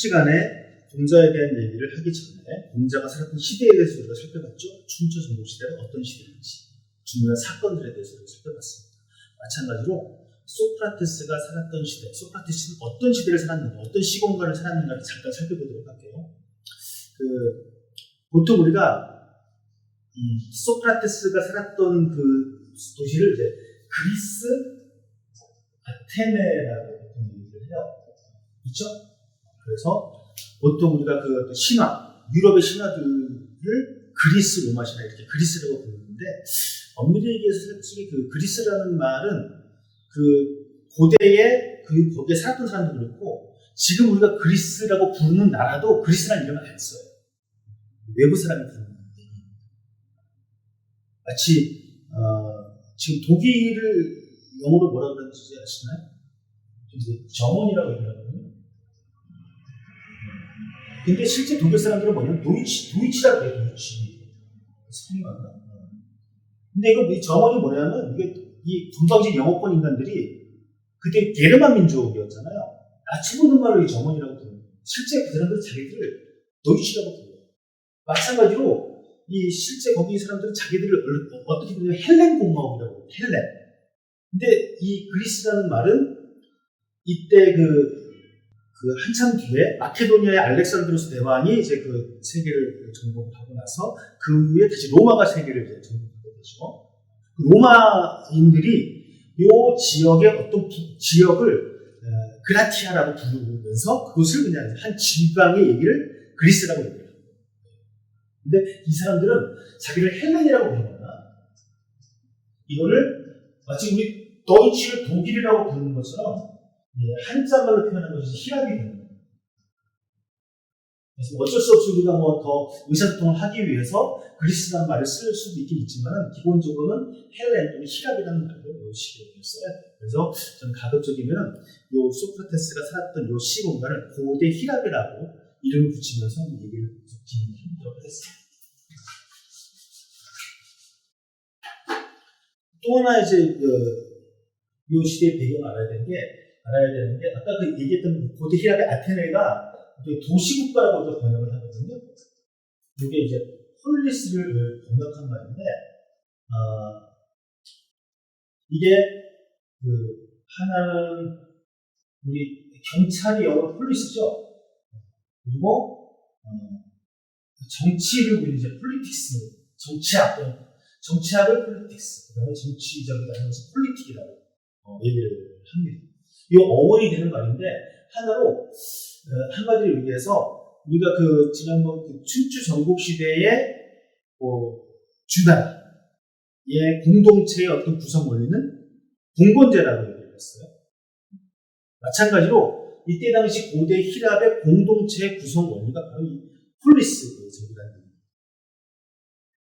시간에 공자에 대한 얘기를 하기 전에 공자가 살았던 시대에 대해서 우리가 살펴봤죠. 춘추 전국시대가 어떤 시대인지 중요한 사건들에 대해서 우리가 살펴봤습니다. 마찬가지로 소크라테스가 살았던 시대, 소크라테스는 어떤 시대를 살았는가, 어떤 시공간을 살았는가를 잠깐 살펴보도록 할게요. 보통 우리가 소크라테스가 살았던 그 도시를 이제 그리스 아테네라고 보통 얘기를 해요. 있죠? 그래서 보통 우리가 그 신화, 유럽의 신화들을 그리스 로마 신화 이렇게 그리스라고 부르는데, 엄밀히 얘기해서 솔직히 그 그리스라는 말은 그 고대에 거기에 살았던 사람도 그렇고, 지금 우리가 그리스라고 부르는 나라도 그리스라는 이름을 안 써요. 외부 사람이 부르는 얘기입니다. 마치 지금 독일을 영어로 뭐라고 그러는지 아시나요? 점원이라고 얘기하거든요. 근데 실제 독일 사람들은 뭐냐면 도이치라고 해요. 도이치. 스펠링 맞나? 근데 이거 점원이 뭐냐면 이게 이 건방진 영어권 인간들이 그때 게르만 민족이었잖아요. 낯이 보는 말로 이 점원이라고 부르는. 실제 그 사람들은 자기들을 도이치라고 불러요. 마찬가지로 이 실제 거기 사람들은 자기들을 어떻게 보면 헬렌 공화국이라고 해요. 헬렌. 근데 이 그리스라는 말은 이때 그 한참 뒤에 마케도니아의 알렉산드로스 대왕이 이제 그 세계를 정복하고 나서 그 후에 다시 로마가 세계를 이제 정복하게 되죠. 로마인들이 이 지역의 어떤 지역을 그라티아라고 부르면서 그것을 그냥 한 지방의 얘기를 그리스라고 얘기해요. 근데 이 사람들은 자기를 헬렌이라고 부르거나 이거를 마치 우리 더이치를 독일이라고 부르는 것처럼 한자말로 표현한 것이 히랍이 되는 거예요. 그래서 어쩔 수 없이 우리가 뭐 더 의사소통을 하기 위해서 그리스라는 말을 쓸 수도 있긴 있지만 기본적으로는 헬렌 또는 히랍이라는 말로 시기를 써야 돼요. 그래서 저는 가급적이면 요 소크라테스가 살았던 요 시공간을 고대 히랍이라고 이름을 붙이면서 얘기를 진행하도록 하겠습니다. 또 하나 이제 요 시대의 배경을 알아야 되는 게 아까 그 얘기했던 고대 히랍의 아테네가 도시국가라고 번역을 하거든요. 이게 이제 폴리스를 번역한 말인데 이게 그 하나는 우리 경찰이 영어로 폴리스죠. 그리고 정치를 우리 이제 폴리틱스, 정치학을 폴리틱스, 그다음에 정치적이라는 것을 폴리틱이라고 얘기를 합니다. 이 어원이 되는 말인데 하나로 한마디로 얘기해서 우리가 그 지난번 그 춘추 전국 시대의 주나라의 공동체의 어떤 구성 원리는 봉건제라고 얘기를 했어요. 마찬가지로 이때 당시 고대 히랍의 공동체의 구성 원리가 바로 이 폴리스적이라는 겁니다.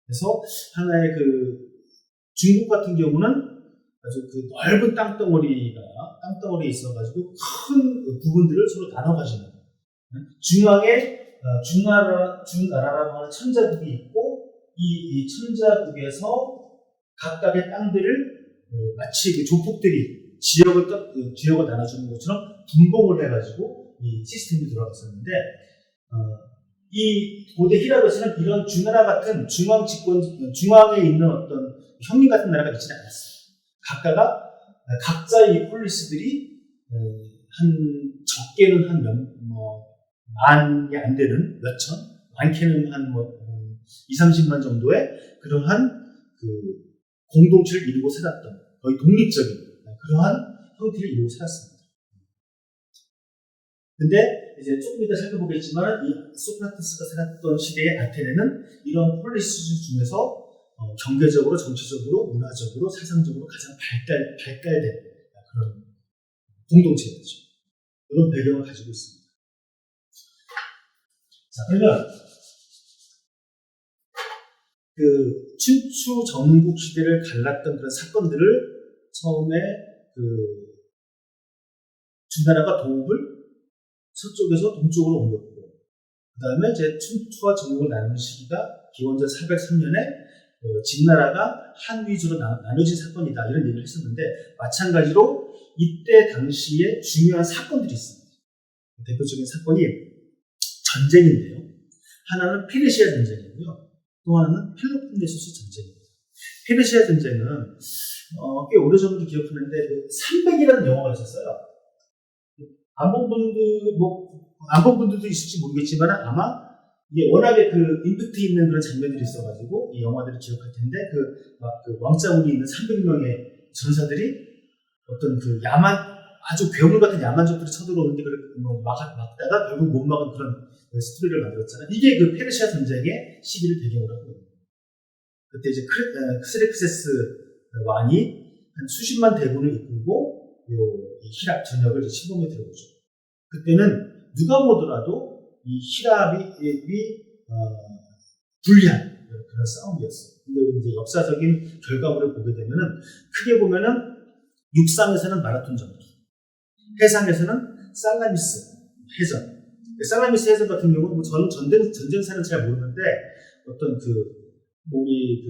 그래서 하나의 그 중국 같은 경우는 아주 그 넓은 땅덩어리에 있어가지고 큰 부분들을 서로 나눠 가지는 중앙에 중나라라고 하는 천자국이 있고 이 천자국에서 각각의 땅들을 마치 그 조폭들이 지역을 나눠주는 것처럼 분봉을 해가지고 이 시스템이 돌아갔었는데 이 고대 히랍에서는 이런 주나라 같은 중앙에 있는 어떤 형님 같은 나라가 있지는 않았어요. 각자의 폴리스들이 적게는 한 만이 안 되는 몇천, 많게는 한 20-30만 정도의 그러한 그 공동체를 이루고 살았던 거의 독립적인 그러한 형태를 이루고 살았습니다. 근데 이제 조금 이따 살펴보겠지만 이 소크라테스가 살았던 시대의 아테네는 이런 폴리스 중에서 경제적으로, 정치적으로, 문화적으로, 사상적으로 가장 발달된 그런 공동체였죠. 이런 배경을 가지고 있습니다. 자, 그러면 그 춘추 전국 시대를 갈랐던 그런 사건들을 처음에 그 주나라가 도읍을 서쪽에서 동쪽으로 옮겼고, 그 다음에 이제 춘추와 전국을 나누는 시기가 기원전 403년에 진나라가 한 위주로 나눠진 사건이다 이런 얘기를 했었는데 마찬가지로 이때 당시에 중요한 사건들이 있습니다. 대표적인 사건이 전쟁인데요. 하나는 페르시아 전쟁이고요. 또 하나는 펠로폰네소스 전쟁입니다. 페르시아 전쟁은 꽤 오래전부터 기억하는데 300이라는 영화가 있었어요. 안 본 분들도 있을지 모르겠지만 아마 이게 워낙에 그 임팩트 있는 그런 장면들이 있어가지고 이 영화들을 기억할 텐데 그 왕자군이 있는 300명의 전사들이 어떤 그 아주 괴물 같은 야만족들이 쳐들어오는데 그걸 막다가 결국 못 막은 그런 스토리를 만들었잖아요. 이게 그 페르시아 전쟁의 시기를 배경으로 하고 있는 거예요. 그때 이제 크세르크세스 왕이 한 수십만 대군을 이끌고 히랍 전역을 침범에 들어오죠. 그때는 누가 보더라도 이 히랍이 불리한 그런 싸움이었어요. 근데 이제 역사적인 결과물을 보게 되면은 크게 보면은 육상에서는 마라톤 전투, 해상에서는 살라미스 해전. 살라미스 해전 같은 경우는 저는 전쟁사는 잘 모르는데 어떤 우리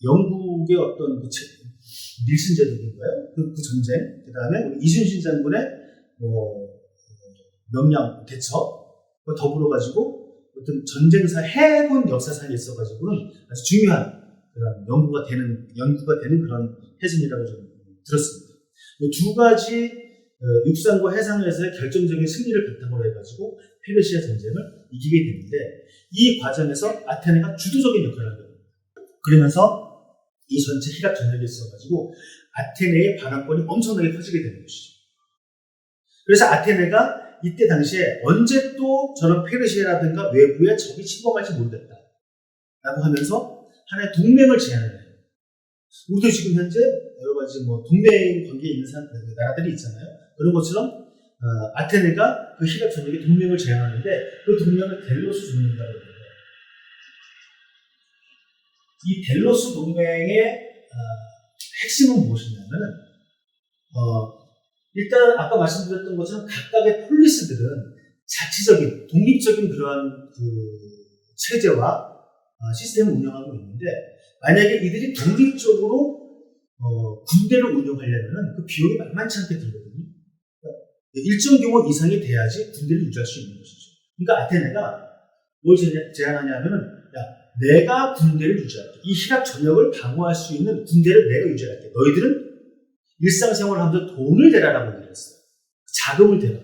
영국의 어떤 닐슨 제독인가요? 그 전쟁. 그 다음에 우리 이순신 장군의 명량 대처 더불어 가지고 어떤 전쟁사 해군 역사상에 있어가지고는 아주 중요한 그런 연구가 되는 그런 해전이라고 저는 들었습니다. 이 두 가지 육상과 해상에서의 결정적인 승리를 바탕으로 해가지고 페르시아 전쟁을 이기게 되는데 이 과정에서 아테네가 주도적인 역할을 하게 됩니다. 그러면서 이 전체 히랍 전역에 있어가지고 아테네의 반환권이 엄청나게 커지게 되는 것이죠. 그래서 아테네가 이때 당시에 언제 또 저런 페르시아라든가 외부의 적이 침범할지 모르겠다 라고 하면서 하나의 동맹을 제안을 해요. 우리도 지금 현재 여러 가지 동맹 관계에 있는 나라들이 있잖아요. 그런 것처럼 아테네가 그 히랍 전역에 동맹을 제안하는데 그 동맹을 델로스 동맹이라고 해요. 이 델로스 동맹의 핵심은 무엇이냐면은 일단 아까 말씀드렸던 것처럼 각각의 폴리스들은 자치적인 독립적인 그러한 체제와 시스템을 운영하고 있는데 만약에 이들이 독립적으로 군대를 운영하려면 그 비용이 만만치 않게 들거든요. 그러니까 일정 규모 이상이 돼야지 군대를 유지할 수 있는 것이죠. 그러니까 아테네가 뭘 제안하냐면은 내가 군대를 유지할게. 이 히랍 전역을 방어할 수 있는 군대를 내가 유지할게. 너희들은 일상생활을 하면서 돈을 대라라고 얘기를 했어요. 자금을 대라.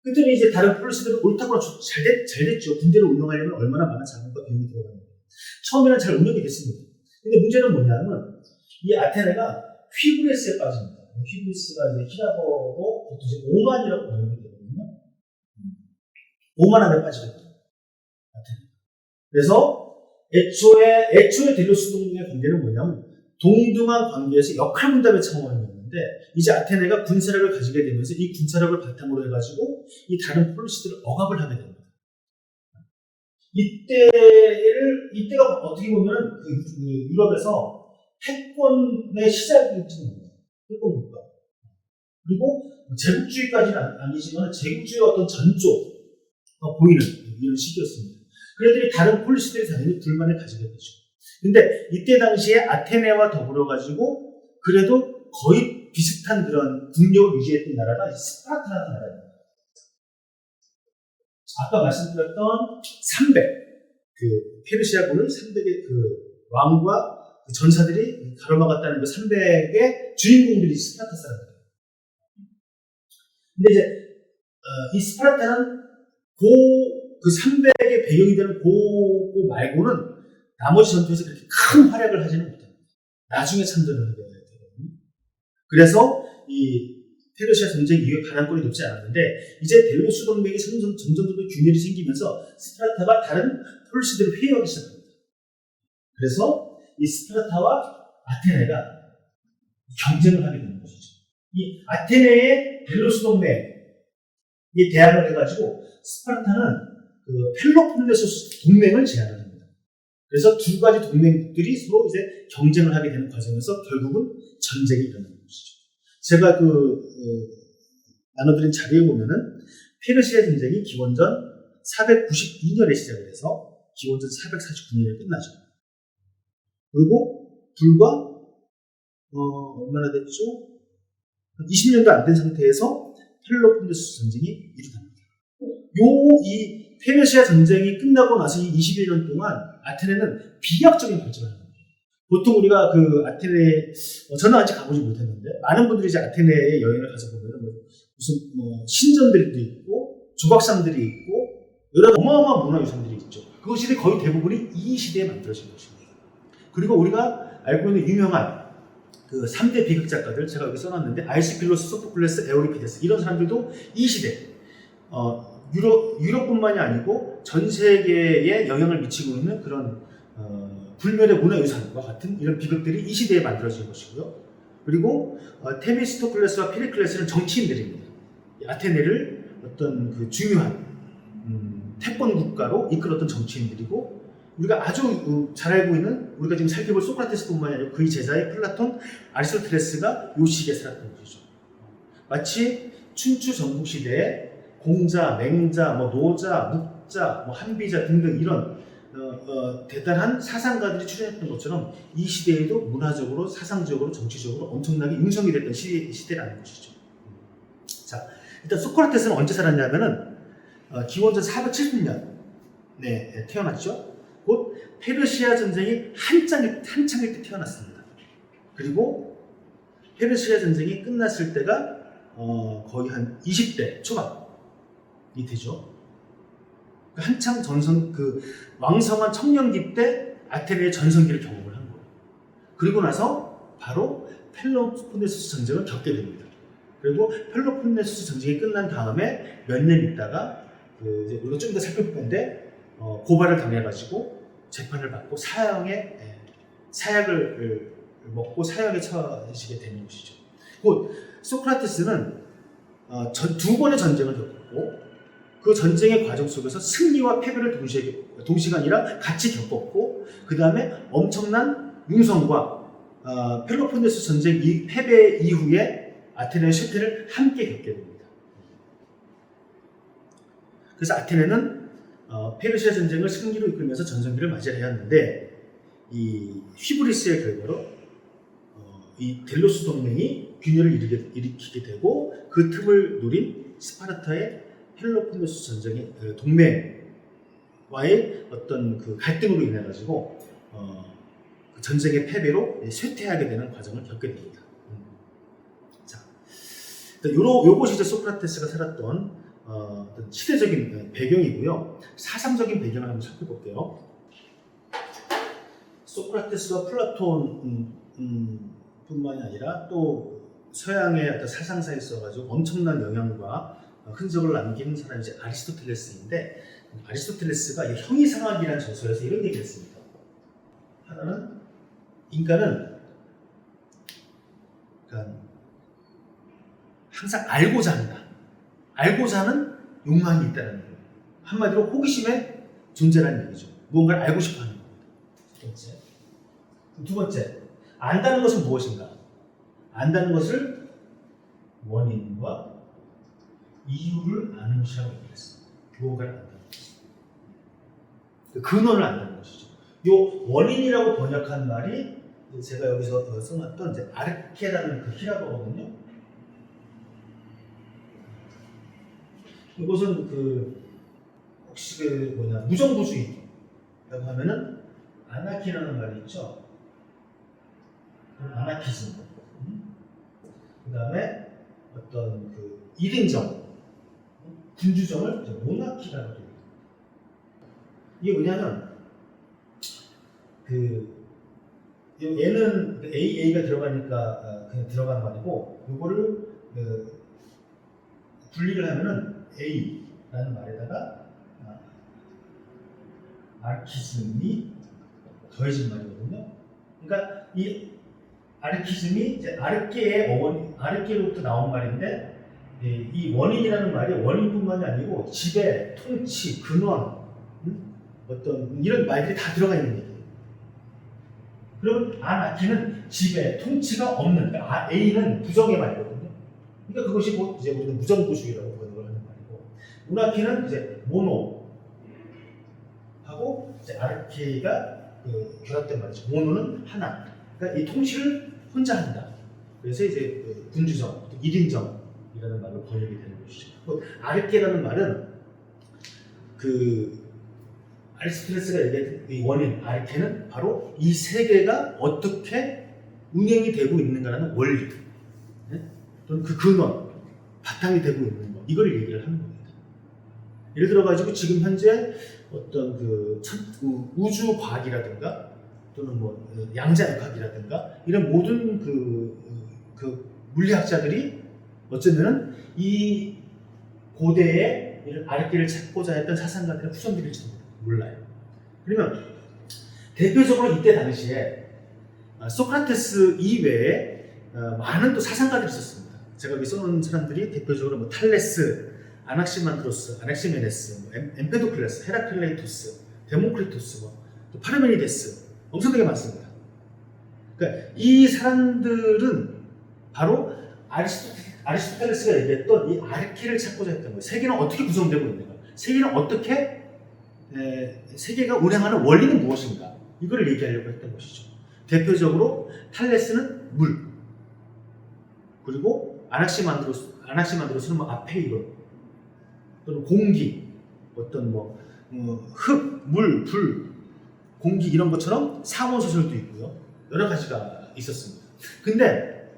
그랬더니 이제 다른 폴리스들은 옳다고 잘 됐죠. 군대를 운영하려면 얼마나 많은 자금과 비용이 들어가는데. 처음에는 잘 운영이 됐습니다. 근데 문제는 뭐냐면 이 아테네가 휘브리스에 빠집니다. 휘브리스가 이제 히라버로 보통 이제 오만이라고 번역이 되거든요. 오만 안에 빠지게 됩니다. 아테네. 그래서 애초에 델로스 동맹의 관계는 뭐냐면 동등한 관계에서 역할 분담의 차원이었는데 이제 아테네가 군사력을 가지게 되면서 이 군사력을 바탕으로 해가지고 이 다른 폴리스들을 억압을 하게 됩니다. 이때가 어떻게 보면 유럽에서 패권의 시작일지도 몰라요. 패권 국가. 그리고 제국주의까지는 아니지만 제국주의의 어떤 전조가 보이는 이런 시기였습니다. 그래도 다른 폴리스들이 당연히 불만을 가지게 되죠. 근데 이때 당시에 아테네와 더불어가지고 그래도 거의 비슷한 그런 국력을 유지했던 나라가 스파르타라는 나라입니다. 아까 말씀드렸던 300, 페르시아군을 300의 왕과 전사들이 가로막았다는 그 300의 주인공들이 스파르타 사람들이에요. 근데 이제 이 스파르타는 그 300의 배경이 되는 고 말고는 나머지 전투에서 그렇게 큰 활약을 하지는 못합니다. 나중에 참전을 하게 되거든요. 그래서 이 페르시아 전쟁 이후에 반환권이 높지 않았는데 이제 델로스 동맹이 점점 균열이 생기면서 스파르타가 다른 폴리스들을 회유하기 시작합니다. 그래서 이 스파르타와 아테네가 경쟁을 하게 되는 것이죠. 이 아테네의 델로스 동맹에 대항을 해가지고 스파르타는 펠로폰네소스 동맹을 제안을 합니다. 그래서 두 가지 동맹국들이 서로 이제 경쟁을 하게 되는 과정에서 결국은 전쟁이 일어나는 것이죠. 제가 나눠드린 자료에 보면은 페르시아 전쟁이 기원전 492년에 시작을 해서 기원전 449년에 끝나죠. 그리고 불과 얼마나 됐죠? 20년도 안 된 상태에서 펠로폰네소스 전쟁이 일어납니다. 이 페르시아 전쟁이 끝나고 나서 이 21년 동안 아테네는 비약적인 발전을 합니다. 보통 우리가 그 아테네, 저는 아직 가보지 못했는데, 많은 분들이 이제 아테네에 여행을 가서 보면 무슨 신전들도 있고, 조각상들이 있고, 여러 어마어마한 문화유산들이 있죠. 그것이 거의 대부분이 이 시대에 만들어진 것입니다. 그리고 우리가 알고 있는 유명한 그 3대 비극 작가들, 제가 여기 써놨는데, 아이스필로스, 소포클레스, 에오리피데스, 이런 사람들도 이 시대, 유럽뿐만이 아니고 전 세계에 영향을 미치고 있는 그런 불멸의 문화유산과 같은 이런 비극들이 이 시대에 만들어진 것이고요. 그리고 테미스토클레스와 피리클레스는 정치인들입니다. 아테네를 어떤 그 중요한 태권 국가로 이끌었던 정치인들이고, 우리가 아주 잘 알고 있는, 우리가 지금 살펴볼 소크라테스뿐만이 아니고 그의 제자의 플라톤, 아리스토텔레스가 이 시기에 살았던 것이죠. 마치 춘추 전국 시대에 공자, 맹자, 노자, 묵자, 한비자 등등 이런 대단한 사상가들이 출연했던 것처럼 이 시대에도 문화적으로, 사상적으로, 정치적으로 엄청나게 융성이 됐던 시대라는 것이죠. 자, 일단 소크라테스는 언제 살았냐면은 기원전 470년에 태어났죠. 곧 페르시아 전쟁이 한창일 때 태어났습니다. 그리고 페르시아 전쟁이 끝났을 때가 거의 한 20대 초반이 되죠. 한창 왕성한 청년기 때 아테네의 전성기를 경험을 한 거예요. 그리고 나서 바로 펠로폰네소스 전쟁을 겪게 됩니다. 그리고 펠로폰네소스 전쟁이 끝난 다음에 몇 년 있다가 이제 우리가 좀 더 살펴볼 건데, 고발을 당해가지고 재판을 받고 사약을 먹고 사형에 처하시게 되는 것이죠. 곧 소크라테스는 두 번의 전쟁을 겪었고, 그 전쟁의 과정 속에서 승리와 패배를 동시간이라 같이 겪었고, 그 다음에 엄청난 융성과 펠로폰네소스 전쟁 패배 이후에 아테네의 실패를 함께 겪게 됩니다. 그래서 아테네는 페르시아 전쟁을 승리로 이끌면서 전성기를 맞이해야 하는데, 이 휘브리스의 결과로 이 델로스 동맹이 균열을 일으키게 되고, 그 틈을 노린 스파르타의 펠로폰네소스 전쟁의 동맹과의 어떤 그 갈등으로 인해 가지고 그 전쟁의 패배로 쇠퇴하게 되는 과정을 겪게 됩니다. 자, 요것이 이제 소크라테스가 살았던 어떤 시대적인 배경이고요. 사상적인 배경을 한번 살펴볼게요. 소크라테스와 플라톤 뿐만이 아니라 또 서양의 어떤 사상사에 있어가지고 엄청난 영향과 흔적을 남긴 사람이 이제 아리스토텔레스인데, 아리스토텔레스가 형이상학이라는 저서에서 이런 얘기를 했습니다. 하나는 인간은 항상 알고자 한다. 알고자 하는 욕망이 있다는 거예요. 한마디로 호기심의 존재라는 얘기죠. 무언가를 알고 싶어 하는 겁니다. 두 번째, 안다는 것은 무엇인가? 안다는 것을 원인과 이유를 아는 것이라고 얘기했습니다. 무언가를 안다는 것입니다. 근원을 안다는 것이죠. 이 원인이라고 번역한 말이 제가 여기서 써놨던 이제 아르케라는 그 히라버거든요. 이것은 혹시 무정부주의라고 하면은 아나키라는 말이 있죠. 아나키즘. 그 다음에 어떤 일인정, 군주정을 모나키라고 합니다. 이게 뭐냐면, 얘는 A가 들어가니까 그냥 들어가는 말이고, 이거를 분리를 하면은 A라는 말에다가 아르키즘이 더해진 말이거든요. 그러니까 이 아르키즘이 이제 아르케로부터 나온 말인데, 이 원인이라는 말이 원인뿐만이 아니고 지배, 통치, 근원, 어떤 이런 말들이 다 들어가 있는 얘기예요. 그럼 아나키는 지배, 통치가 없는, A는 부정의 말이거든요. 그러니까 그것이 이제 우리는 무정부주의라고 번역을 하는 말이고, 모나키는 이제 모노하고 이제 아르케가 결합된 말이죠. 모노는 하나. 그러니까 이 통치를 혼자 한다. 그래서 이제 군주정, 1인정이라는 말로 번역이 되는 것이죠. 아르케라는 말은 그 아리스토텔레스가 얘기했던 이 원인, 아르케는 바로 이 세계가 어떻게 운행이 되고 있는가라는 원리, 네? 또는 그 근원, 바탕이 되고 있는 것, 이걸 얘기를 하는 겁니다. 예를 들어가지고 지금 현재 어떤 우주 과학이라든가 또는 뭐 양자역학이라든가 이런 모든 그 물리학자들이 어쩌면은 이 고대의 이런 아르케를 찾고자 했던 사상가들의 후손들일지도 몰라요. 그러면 대표적으로 이때 당시에 소크라테스 이외에 많은 또 사상가들이 있었습니다. 제가 여기 써놓은 사람들이 대표적으로 뭐 탈레스, 아낙시만드로스, 아넥시메네스, 뭐 엠페도클레스, 헤라클레이토스, 데모크리토스, 또 파르메니데스 엄청나게 많습니다. 그러니까 이 사람들은 바로 아리스토텔레스가 얘기했던 이 아르케를 찾고자 했던 거예요. 세계는 어떻게 구성되고 있는가? 세계는 어떻게 세계가 운행하는 원리는 무엇인가? 이걸 얘기하려고 했던 것이죠. 대표적으로 탈레스는 물, 그리고 아낙시만드로스는 뭐 아페이론, 또는 공기, 어떤 흙, 물, 불, 공기 이런 것처럼 사원소설도 있고요. 여러 가지가 있었습니다. 근데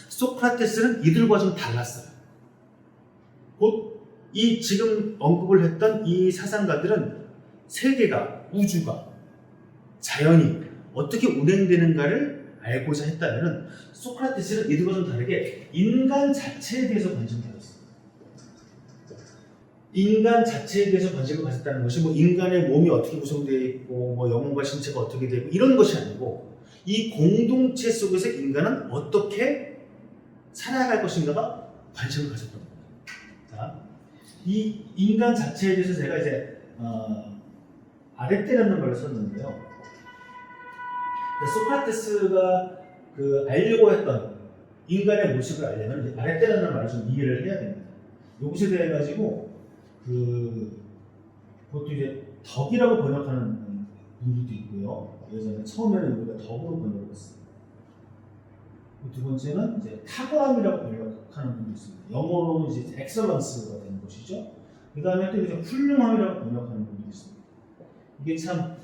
소크라테스는 이들과 좀 달랐어요. 곧 이 지금 언급을 했던 이 사상가들은 세계가, 우주가, 자연이 어떻게 운행되는가를 알고자 했다면 소크라테스는 이들과 좀 다르게 인간 자체에 대해서 관심을 가졌습니다. 인간 자체에 대해서 관심을 가졌다는 것이 뭐 인간의 몸이 어떻게 구성되어 있고 뭐 영혼과 신체가 어떻게 되고 이런 것이 아니고 이 공동체 속에서 인간은 어떻게 살아갈 것인가가 관심을 가졌던 겁니다. 자, 이 인간 자체에 대해서 제가 이제 아레테라는 말을 썼는데요. 소크라테스가 알려고 했던 인간의 모습을 알려면 아레테라는 말을 좀 이해를 해야 됩니다. 여기서 대해 가지고 그것도 이제 덕이라고 번역하는 분들도 있고요. 예전에 처음에는 우리가 덕으로 번역을 했어요. 두 번째는 이제 탁월함이라고 번역하는 분도 있습니다. 영어로는 이제 엑셀런스가 되는 것이죠. 그 다음에 또 이제 훌륭함이라고 번역하는 분도 있습니다. 이게 참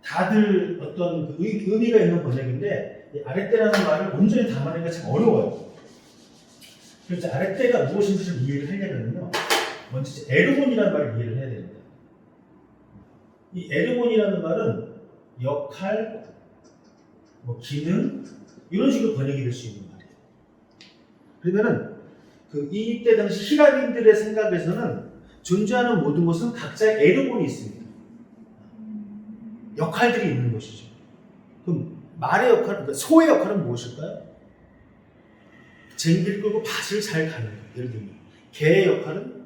다들 어떤 의미가 있는 번역인데 이 아레테라는 말을 온전히 담아내기가 참 어려워요. 그래서 아레테가 무엇인지 좀 이해를 하려면요, 먼저 에르곤이라는 말을 이해를 해야 됩니다. 이 에르곤이라는 말은 역할, 기능 이런 식으로 번역이 될 수 있는 말이에요. 그러면은 이때 당시 히라딘들의 생각에서는 존재하는 모든 것은 각자의 에르곤이 있습니다. 역할들이 있는 것이죠. 그럼 말의 역할, 그러니까 소의 역할은 무엇일까요? 쟁기를 끌고 밭을 잘 가는 것. 예를 들면 개의 역할은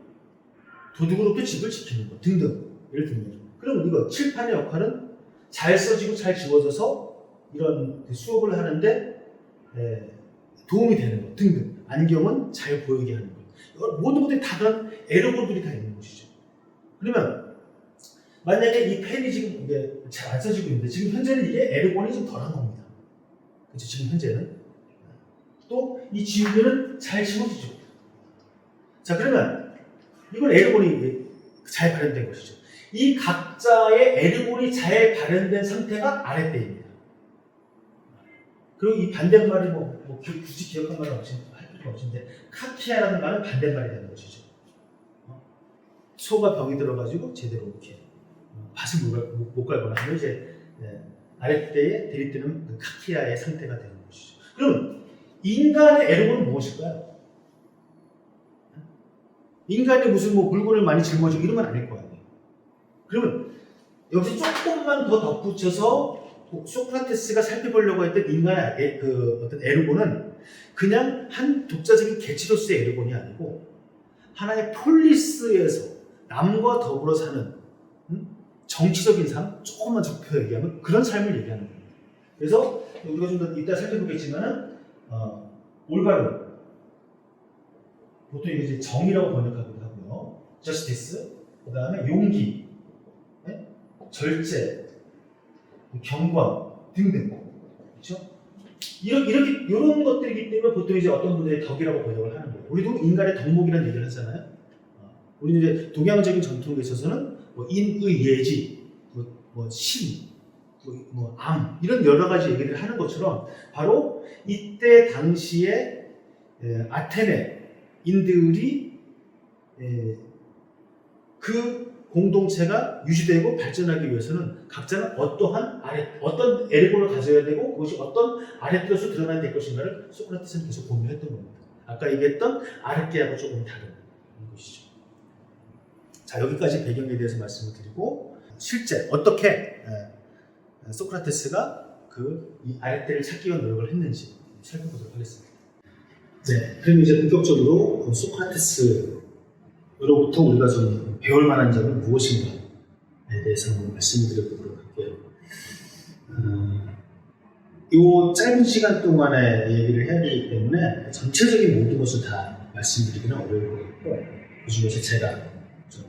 도둑으로부터 집을 지키는 것 등등. 예를 들면 그럼 이거 칠판의 역할은 잘 써지고 잘 지워져서 이런 수업을 하는데 도움이 되는 것 등등. 안경은 잘 보이게 하는 것. 모든 것들이 다 그런 에르곤들이 다 있는 것이죠. 그러면 만약에 이 펜이 지금 이게 잘 안 써지고 있는데 지금 현재는 이게 에르곤이 좀 덜한 겁니다. 그렇죠? 지금 현재는. 또 이 지우개는 잘 지워지죠. 자, 그러면 이건 에르곤이 잘 발현된 것이죠. 이 각자의 에르곤이 잘 발현된 상태가 아랫배입니다. 그리고 이 반대말이 굳이 기억한 말은 할 필요가 없는데 카키아라는 말은 반대말이 되는 것이죠. 소가 병이 들어가지고 제대로 이렇게 밭을 못 갈거나 하면 이제 아랫배에 들이뜨는 그 카키아의 상태가 되는 것이죠. 그럼 인간의 에르곤은 무엇일까요? 인간이 무슨 물건을 많이 짊어지고 이런 건 아닐 거 아니에요. 그러면 여기서 조금만 더 덧붙여서 소크라테스가 살펴보려고 했던 인간의 어떤 에르곤은 그냥 한 독자적인 개체로서의 에르곤이 아니고 하나의 폴리스에서 남과 더불어 사는 정치적인 삶, 조금만 좁혀 얘기하면 그런 삶을 얘기하는 겁니다. 그래서 우리가 좀 더 이따 살펴보겠지만은 올바른, 보통 이제 정의라고 번역하기도 하고요, justice, 그 다음에 용기, 절제, 경건 등등, 그렇죠? 이런 것들이기 때문에 보통 이제 어떤 분들이 덕이라고 번역을 하는 거예요. 우리도 인간의 덕목이라는 얘기를 하잖아요. 우리는 이제 동양적인 전통에 있어서는 뭐 인의예지, 뭐 신, 뭐 암, 이런 여러 가지 얘기를 하는 것처럼 바로 이때 당시에 아테네인들이 그 공동체가 유지되고 발전하기 위해서는 각자는 어떤 에르고를 가져야 되고 그것이 어떤 아랫뜻으로 드러나야 될 것인가를 소크라테스는 계속 고민했던 겁니다. 아까 얘기했던 아르케하고 조금 다른 것이죠. 자, 여기까지 배경에 대해서 말씀을 드리고 실제 어떻게 소크라테스가 이 아랫대를 찾기 위한 노력을 했는지 살펴보도록 하겠습니다. 네, 그럼 이제 본격적으로 소크라테스로부터 우리가 좀 배울 만한 점은 무엇인가에 대해서 한번 말씀을 드려보도록 할게요. 이 짧은 시간 동안에 얘기를 해야 되기 때문에 전체적인 모든 것을 다 말씀드리기는 어려울 것 같고 그 중에서 제가 좀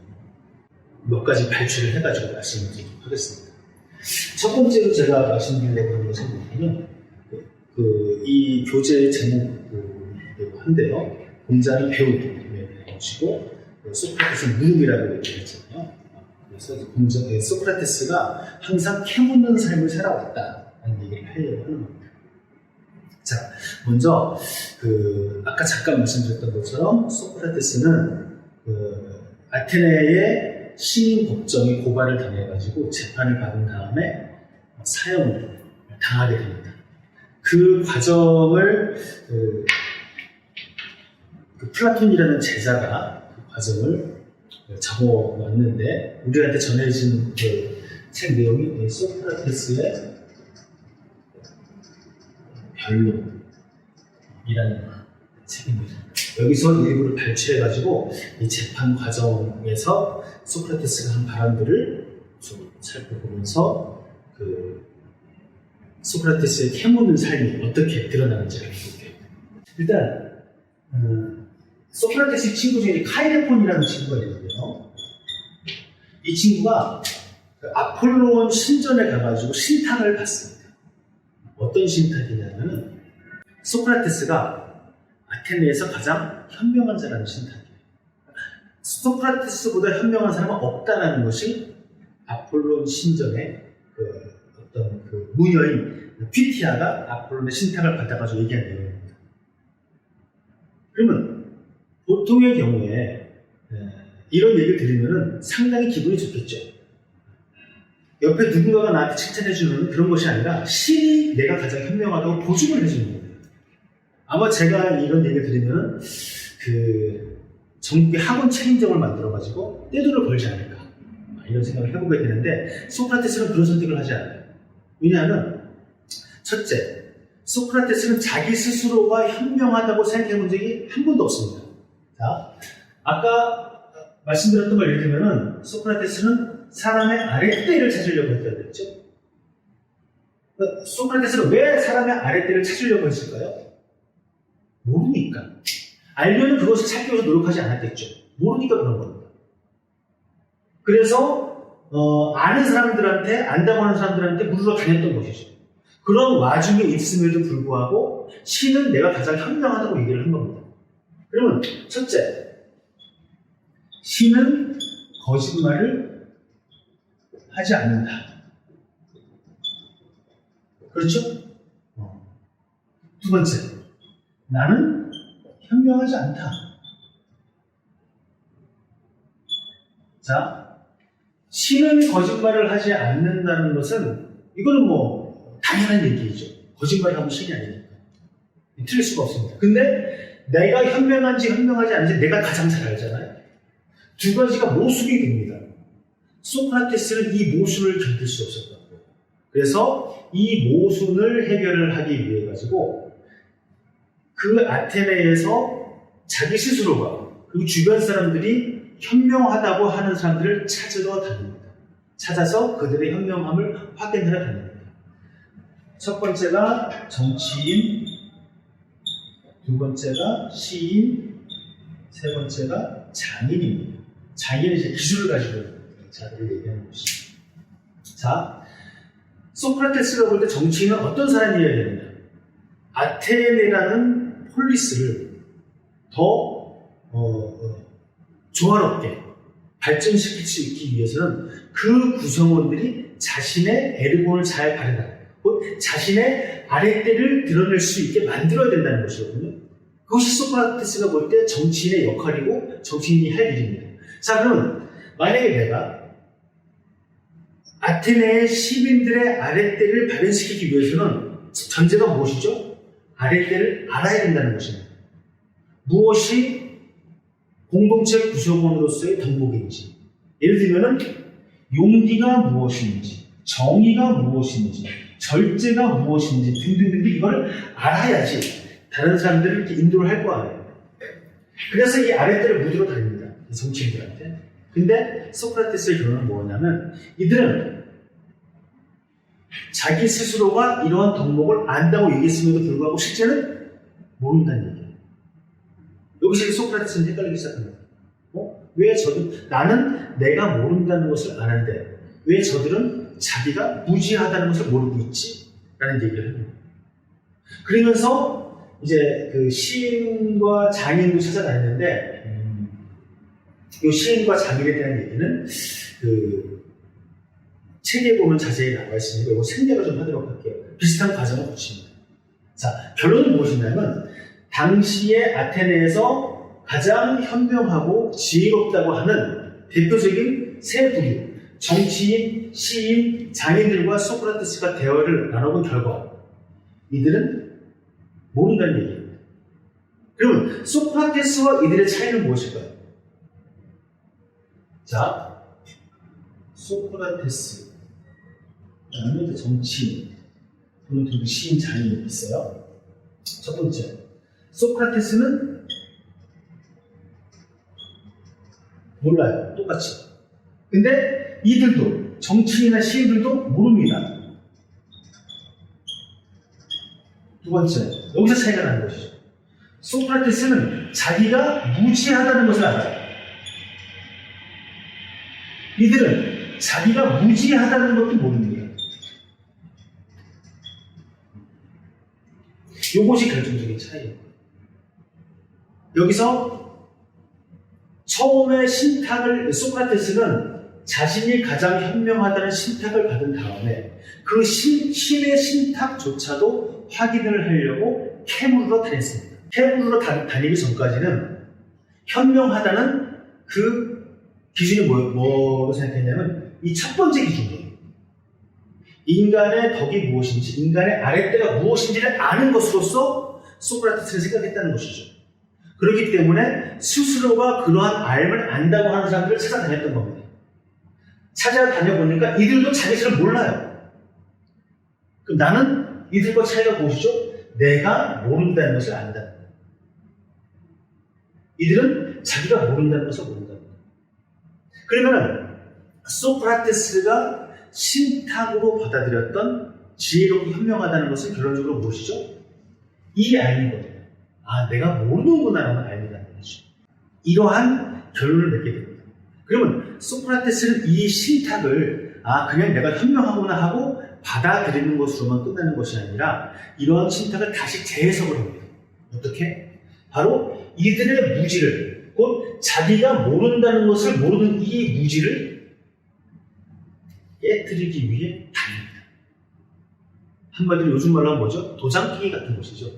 몇 가지 발췌를 해가지고 말씀을 드리도록 하겠습니다. 첫 번째로 제가 말씀드리려고 하는 것은 뭐냐면 이 교재의 제목이기도 한데요. 공자는 배우는 것이고 소크라테스는 무음이라고 얘기했잖아요. 그래서 소크라테스가 항상 캐묻는 삶을 살아왔다는 얘기를 하려고 하는 겁니다. 자, 먼저 아까 잠깐 말씀드렸던 것처럼 소크라테스는 아테네의 시민 법정에 고발을 당해가지고 재판을 받은 다음에 사형을 당하게 됩니다. 그 과정을 플라톤이라는 제자가 그 과정을 적어놨는데 우리한테 전해진 책 내용이 소크라테스의 변론이라는 책입니다. 여기서 일부를 발췌해가지고 이 재판 과정에서 소크라테스가 한 발언들을 좀 살펴보면서 소크라테스의 캐묻는 삶이 어떻게 드러나는지를 볼게요. 일단 소크라테스의 친구 중에 카이레폰이라는 친구가 있는데요. 이 친구가 아폴로온 신전에 가가지고 신탁을 받습니다. 어떤 신탁이냐면 소크라테스가 아테네에서 가장 현명한 자라는 신탁이에요. 소크라테스보다 현명한 사람은 없다라는 것이 아폴론 신전의 어떤 무녀인 피티아가 아폴론의 신탁을 받아가지고 얘기한 내용입니다. 그러면 보통의 경우에 이런 얘기를 들으면 상당히 기분이 좋겠죠. 옆에 누군가가 나한테 칭찬해주는 그런 것이 아니라 신이 내가 가장 현명하다고 보증을 해주는 거예요. 아마 제가 이런 얘기를 들으면 전국의 학원 책임점을 만들어가지고 떼돈을 벌지 않을까 이런 생각을 해보게 되는데 소크라테스는 그런 선택을 하지 않아요. 왜냐하면 첫째, 소크라테스는 자기 스스로가 현명하다고 생각해 본 적이 한 번도 없습니다. 자, 아까 말씀드렸던 걸 예를 들면 소크라테스는 사람의 아랫대를 찾으려고 했다고 했죠. 소크라테스는 왜 사람의 아랫대를 찾으려고 했을까요? 모르니까. 알면은 그것을 찾기 위해서 노력하지 않았겠죠. 모르니까 그런 겁니다. 그래서 아는 사람들한테, 안다고 하는 사람들한테 물으러 다녔던 것이죠. 그런 와중에 있음에도 불구하고 신은 내가 가장 현명하다고 얘기를 한 겁니다. 그러면 첫째, 신은 거짓말을 하지 않는다. 그렇죠? 두 번째, 나는 현명하지 않다. 자, 신은 거짓말을 하지 않는다는 것은 이거는 당연한 얘기죠. 거짓말을 하면 신이 아니니까. 틀릴 수가 없습니다. 근데 내가 현명한지 현명하지 않은지 내가 가장 잘 알잖아요. 두 가지가 모순이 됩니다. 소크라테스는 이 모순을 견딜 수 없었던 거예요. 그래서 이 모순을 해결을 하기 위해 가지고 그 아테네에서 자기 스스로가 그리고 주변 사람들이 현명하다고 하는 사람들을 찾으러 다닙니다. 찾아서 그들의 현명함을 확인하러 다닙니다. 첫 번째가 정치인, 두 번째가 시인, 세 번째가 장인입니다. 장인은 이제 기술을 가지고 있는 자들을 얘기하는 것이죠. 자, 소크라테스가 볼 때 정치인은 어떤 사람이어야 되느냐? 아테네라는 폴리스를 더 조화롭게 발전시킬 수 있기 위해서는 그 구성원들이 자신의 에르곤을 잘 바른다. 곧 자신의 아랫대를 드러낼 수 있게 만들어야 된다는 것이거든요. 그것이 소크라테스가 볼 때 정치인의 역할이고 정치인이 할 일입니다. 자, 그럼 만약에 내가 아테네의 시민들의 아랫대를 발현시키기 위해서는 전제가 무엇이죠? 아랫대를 알아야 된다는 것입니다. 무엇이 공동체 구성원으로서의 덕목인지, 예를 들면은 용기가 무엇인지, 정의가 무엇인지, 절제가 무엇인지 등등등 이걸 알아야지 다른 사람들을 이렇게 인도를 할 거 아니에요. 그래서 이 아랫대를 묻으러 다닙니다. 이 정치인들한테. 근데 소크라테스의 결론은 뭐냐면 이들은 자기 스스로가 이러한 덕목을 안다고 얘기했음에도 불구하고 실제는 모른다는 얘기예요. 여기서 소크라테스는 헷갈리기 시작합니다. 왜 나는 내가 모른다는 것을 아는데 왜 저들은 자기가 무지하다는 것을 모르고 있지? 라는 얘기를 합니다. 그러면서 이제 그 시인과 장인도 찾아다녔는데 이 시인과 장인에 대한 얘기는 그 책에 보면 자세히 나와 있으니까 이거 생략을 좀 하도록 할게요. 비슷한 과정을 거칩니다. 자, 결론은 무엇이냐면 당시에 아테네에서 가장 현명하고 지혜롭다고 하는 대표적인 세 부류, 정치인, 시인, 장인들과 소크라테스가 대화를 나눠본 결과 이들은 모른다는 얘기입니다. 그러면 소크라테스와 이들의 차이는 무엇일까요? 자, 소크라테스, 그다음에 정치인, 그리고 시인, 장인이 있어요. 첫 번째, 소크라테스는 몰라요. 똑같이. 근데 이들도, 정치인이나 시인들도 모릅니다. 두 번째, 여기서 차이가 나는 것이죠. 소크라테스는 자기가 무지하다는 것을 알아요. 이들은 자기가 무지하다는 것도 모릅니다. 이것이 결정적인 차이예요. 여기서 처음에 소크라테스는 자신이 가장 현명하다는 신탁을 받은 다음에 그 신의 신탁조차도 확인을 하려고 캐물으로 다녔습니다. 캐물으로 다니기 전까지는 현명하다는 그 기준이 뭐로 생각했냐면 이 첫 번째 기준이에요. 인간의 덕이 무엇인지, 인간의 아랫대가 무엇인지를 아는 것으로서 소크라테스는 생각했다는 것이죠. 그렇기 때문에 스스로가 그러한 알을 안다고 하는 사람들을 찾아다녔던 겁니다. 찾아다녀보니까 이들도 자기 스스로 몰라요. 그럼 나는 이들과 차이가 무엇이죠? 내가 모른다는 것을 안다. 이들은 자기가 모른다는 것을 모른다. 그러면 소크라테스가 신탁으로 받아들였던 지혜롭고 현명하다는 것은 결론적으로 무엇이죠? 이 알미거든요. 아, 내가 모르는구나라는 알미라는 거죠. 이러한 결론을 맺게 됩니다. 그러면 소크라테스는 이 신탁을 그냥 내가 현명하구나 하고 받아들이는 것으로만 끝나는 것이 아니라 이러한 신탁을 다시 재해석을 합니다. 어떻게? 바로 이들의 무지를, 곧 자기가 모른다는 것을 모르는 이 무지를 깨뜨리기 위해 다닙니다. 한마디로 요즘 말로 하면 뭐죠? 도장깨기 같은 것이죠.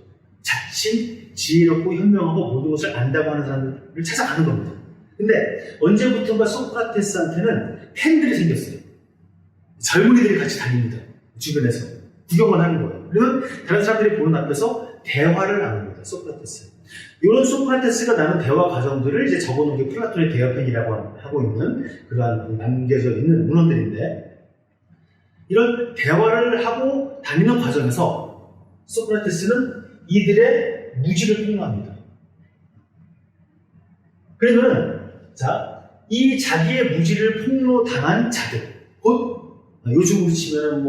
자신 지혜롭고 현명하고 모든 것을 안다고 하는 사람을 찾아가는 겁니다. 근데 언제부턴가 소크라테스한테는 팬들이 생겼어요. 젊은이들이 같이 다닙니다. 주변에서 구경을 하는 거예요. 그러면 다른 사람들이 보는 앞에서 대화를 나눕니다. 소크라테스. 이런 소크라테스가 나눈 대화 과정들을 이제 적어놓은 게 플라톤의 대화편이라고 하고 있는 그러한 남겨져 있는 문헌들인데, 이런 대화를 하고 다니는 과정에서 소크라테스는 이들의 무지를 폭로합니다. 그러면 이 자기의 무지를 폭로당한 자들, 곧 요즘으로 치면은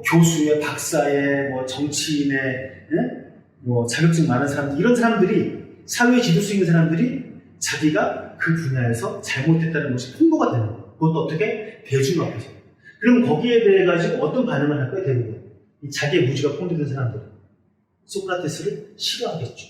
교수의, 박사의, 정치인의, 자격증 많은 사람들, 이런 사람들이, 사회 지도수 있는 사람들이 자기가 그 분야에서 잘못했다는 것이 통보가 되는 거예요. 그것도 어떻게? 대중 앞에서. 그럼 거기에 대해 가지고 어떤 반응을 할까요? 대부분 이 자기의 무지가 폭로된 사람들은 소크라테스를 싫어하겠죠.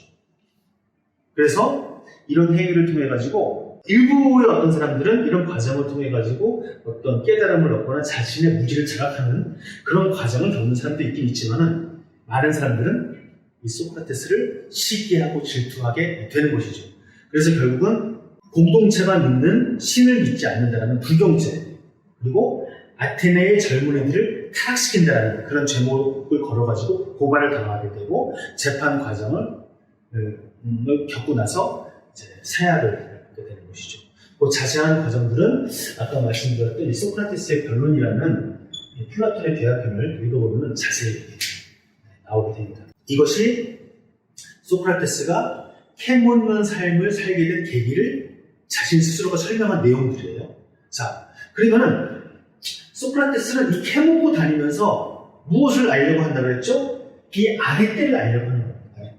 그래서 이런 행위를 통해 가지고 일부의 어떤 사람들은 이런 과정을 통해 가지고 어떤 깨달음을 얻거나 자신의 무지를 자각하는 그런 과정을 겪는 사람도 있긴 있지만은 많은 사람들은 이 소크라테스를 시기하고 질투하게 되는 것이죠. 그래서 결국은 공동체가 믿는 신을 믿지 않는다라는 불경제, 그리고 아테네의 젊은 애들을 타락시킨다라는 그런 제목을 걸어가지고 고발을 당하게 되고 재판 과정을 겪고 나서 이제 사약을 하게 되는 것이죠. 그 자세한 과정들은 아까 말씀드렸던 이 소크라테스의 변론이라는 플라톤의 대화편을 읽어보면 자세히 나오게 됩니다. 이것이 소크라테스가 캐묻는 삶을 살게 된 계기를 자신 스스로가 설명한 내용들이에요. 자, 그러면은 소크라테스는 이 캐묻고 다니면서 무엇을 알려고 한다고 했죠? 이 아랫대를 알려고 하는 겁니다. 아랫대.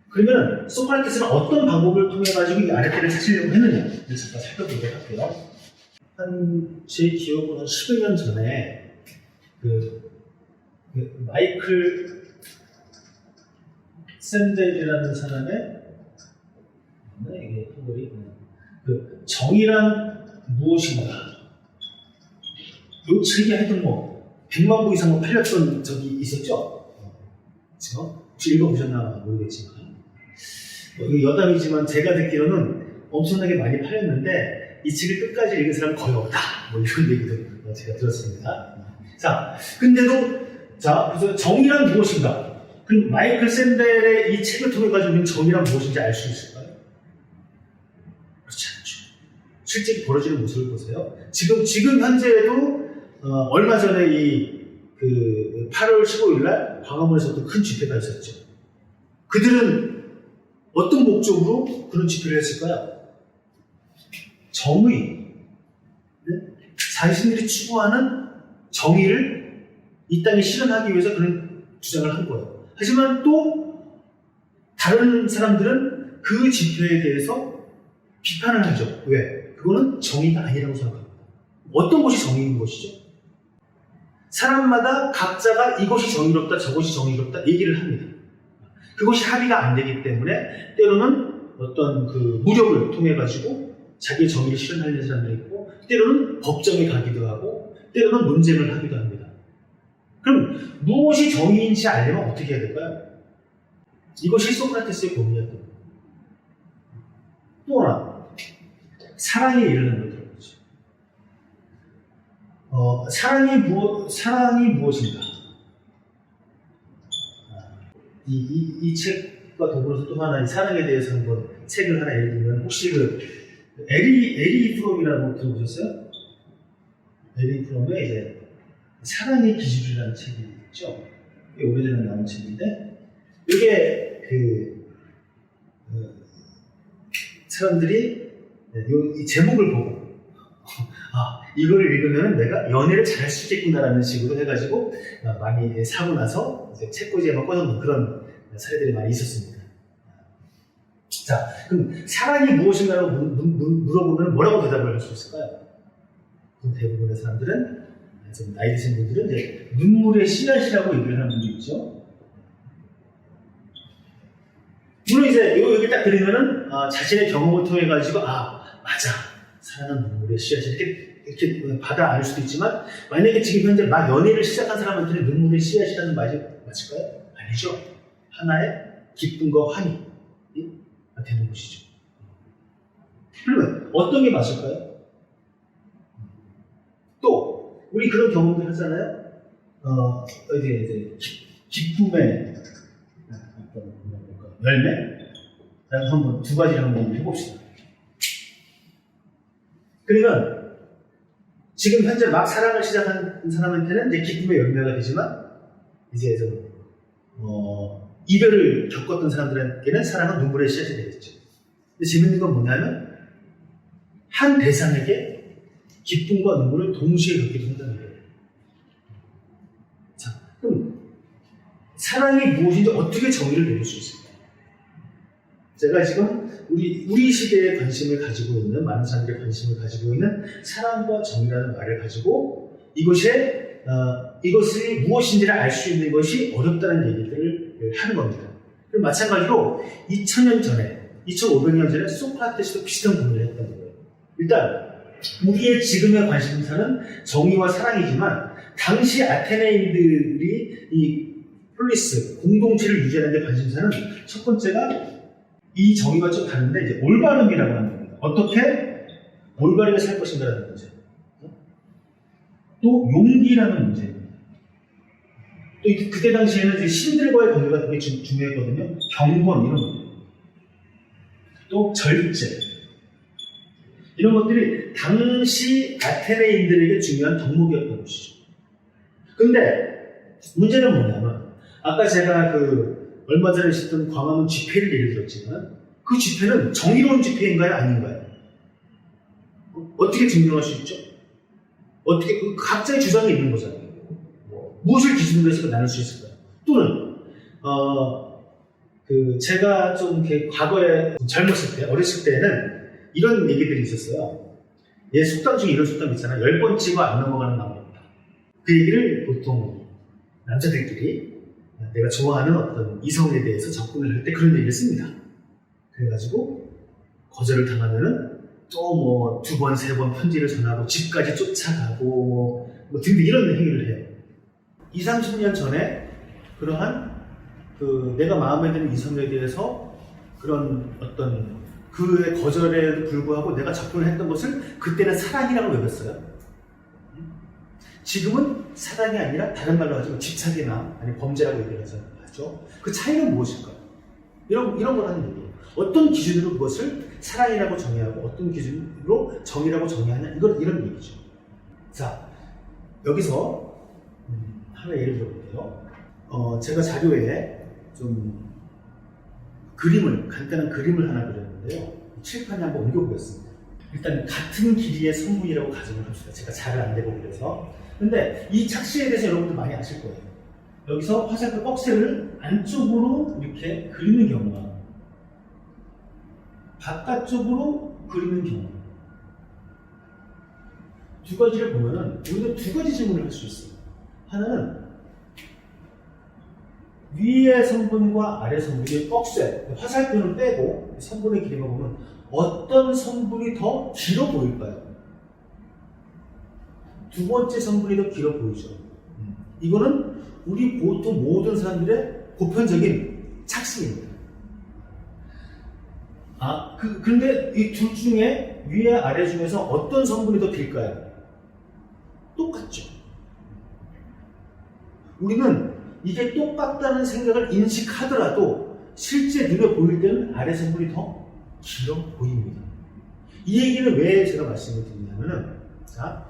그러면 소크라테스는 어떤 방법을 통해 가지고 이 아랫대를 찾으려고 했느냐? 잠깐 살펴보도록 할게요. 제 기억으로 한 10여 년 전에 마이클 샌델이라는 사람의 이게 한글이 정의란 무엇인가, 요 책이 하여튼 100만 부 이상 팔렸던 적이 있었죠. 그렇죠? 혹시 읽어보셨나 모르겠지만 여담이지만 제가 듣기로는 엄청나게 많이 팔렸는데 이 책을 끝까지 읽은 사람은 거의 없다, 이런 얘기도 제가 들었습니다. 자, 근데도 그래서 정의란 무엇인가? 그럼 마이클 샌델의 이 책을 통해 가지고 우리는 정의란 무엇인지 알 수 있을까요? 그렇지 않죠. 실제 벌어지는 모습을 보세요. 지금 현재에도 얼마 전에 8월 15일 날 광화문에서도 큰 집회가 있었죠. 그들은 어떤 목적으로 그런 집회를 했을까요? 정의. 자신들이 추구하는 정의를 이 땅에 실현하기 위해서 그런 주장을 한 거예요. 하지만 또 다른 사람들은 그 집회에 대해서 비판을 하죠. 왜? 그거는 정의가 아니라고 생각합니다. 어떤 것이 정의인 것이죠? 사람마다 각자가 이것이 정의롭다, 저것이 정의롭다 얘기를 합니다. 그것이 합의가 안 되기 때문에 때로는 어떤 무력을 통해 가지고 자기의 정의를 실현하는 사람들이 있고, 때로는 법정에 가기도 하고, 때로는 논쟁을 하기도 합니다. 그럼 무엇이 정의인지 알려면 어떻게 해야 될까요? 이것이 소크라테스의 고민이었던 겁니다. 또 하나, 사랑의 일을 한번 들어보죠. 사랑이 무엇인가? 이 책과 더불어서 또 하나, 이 사랑에 대해서 한번 책을 하나 읽으면, 혹시 에리 프롬이라고 들어보셨어요? 에리 프롬의 이제 사랑의 기술이라는 책이 있죠. 꽤 오래전에 나온 책인데, 이게 사람들이 이 제목을 보고 이걸 읽으면 내가 연애를 잘할 수 있겠구나라는 식으로 해가지고 많이 사고 나서 이제 책꽂이에만 꽂아놓은 그런 사례들이 많이 있었습니다. 자, 그럼 사랑이 무엇인가라고 물어보면 뭐라고 대답을 할 수 있을까요? 대부분의 사람들은, 좀 나이 드신 분들은 이제 눈물의 씨앗이라고 얘기를 하는 분도 있죠. 물론 이제 여기 딱 들으면은 자신의 경험을 통해 가지고 맞아, 사랑은 눈물의 씨앗이 이렇게 받아 알 수도 있지만, 만약에 지금 현재 막 연애를 시작한 사람한테는 눈물의 씨앗이라는 말이 맞을까요? 아니죠. 하나의 기쁨과 환희 되는 것이죠. 그러면 어떤 게 맞을까요? 또 우리 그런 경험들 하잖아요. 이제 기쁨의 열매? 한번 두 가지를 한번 해봅시다. 그러면 지금 현재 막 사랑을 시작한 사람한테는 이제 기쁨의 열매가 되지만, 이제 이별을 겪었던 사람들에게는 사랑은 눈물의 씨앗이 되겠죠. 근데 재밌는 건 뭐냐면, 한 대상에게 기쁨과 눈물을 동시에 겪기도 한다는 거예요. 자, 그럼 사랑이 무엇인지 어떻게 정의를 내릴 수 있을까요? 제가 지금 우리 시대에 관심을 가지고 있는, 많은 사람들이 관심을 가지고 있는 사랑과 정의라는 말을 가지고 이것이 무엇인지를 알 수 있는 것이 어렵다는 얘기들을 하는 겁니다. 그럼 마찬가지로 2000년 전에, 2500년 전에 소크라테스도 비슷한 고민을 했던 거예요. 일단 우리의 지금의 관심사는 정의와 사랑이지만 당시 아테네인들이 이 폴리스 공동체를 유지하는 데 관심사는 첫 번째가 이 정의와 좀 다른데 이제 올바름이라고 하는 겁니다. 어떻게 올바르게 살 것인가라는 문제. 또 용기라는 문제입니다. 또 그때 당시에는 이제 신들과의 관계가 되게 중요했거든요. 경건 이런 것. 또 절제. 이런 것들이 당시 아테네인들에게 중요한 덕목이었던 것이죠. 근데 문제는 뭐냐면 아까 제가 얼마 전에 있었던 광화문 집회를 예를 들었지만 그 집회는 정의로운 집회인가요? 아닌가요? 어떻게 증명할 수 있죠? 어떻게 각자의 주장이 있는 거잖아요. 무엇을 기준으로 해서 나눌 수 있을까요? 또는 제가 좀 이렇게 과거에 젊었을 때 어렸을 때는 이런 얘기들이 있었어요. 속담 중에 이런 속담 있잖아요. 10번 찍어 안 넘어가는 나무 없다. 그 얘기를 보통 남자들끼리 내가 좋아하는 어떤 이성에 대해서 접근을 할 때 그런 얘기를 씁니다. 그래가지고 거절을 당하면은 또 2번, 3번 편지를 전하고 집까지 쫓아가고 등등 이런 행위를 해요. 20, 30년 전에 그러한 내가 마음에 드는 이성에 대해서 그런 어떤 그의 거절에 불구하고 내가 접근을 했던 것을 그때는 사랑이라고 여겼어요. 지금은 사랑이 아니라 다른 말로 하자면 집착이나 아니 범죄라고 얘기를 하죠. 그 차이는 무엇일까요? 이런 걸 하는 얘기예요. 어떤 기준으로 그것을 사랑이라고 정의하고 어떤 기준으로 정의라고 정의하냐 이런 얘기죠. 자, 여기서 하나 예를 들어볼게요. 제가 자료에 좀 간단한 그림을 하나 그렸는데요. 칠판에 한번 옮겨보겠습니다. 일단 같은 길이의 선문이라고 가정을 합시다. 제가 잘 안 되고 그래서. 근데 이 착시에 대해서 여러분들 많이 아실 거예요. 여기서 화살표 꺽쇠를 안쪽으로 이렇게 그리는 경우와 바깥쪽으로 그리는 경우 두 가지를 보면은 우리가 두 가지 질문을 할 수 있어요. 하나는 위의 성분과 아래 성분의 꺽쇠, 화살표는 빼고 성분의 길이만 보면 어떤 성분이 더 길어 보일까요? 두 번째 성분이 더 길어 보이죠. 이거는 우리 보통 모든 사람들의 보편적인 착시입니다. 근데 이 둘 중에 위에 아래 중에서 어떤 성분이 더 길까요? 똑같죠. 우리는 이게 똑같다는 생각을 인식하더라도 실제 눈에 보일 때는 아래 성분이 더 길어 보입니다. 이 얘기는 왜 제가 말씀을 드리냐면은, 자,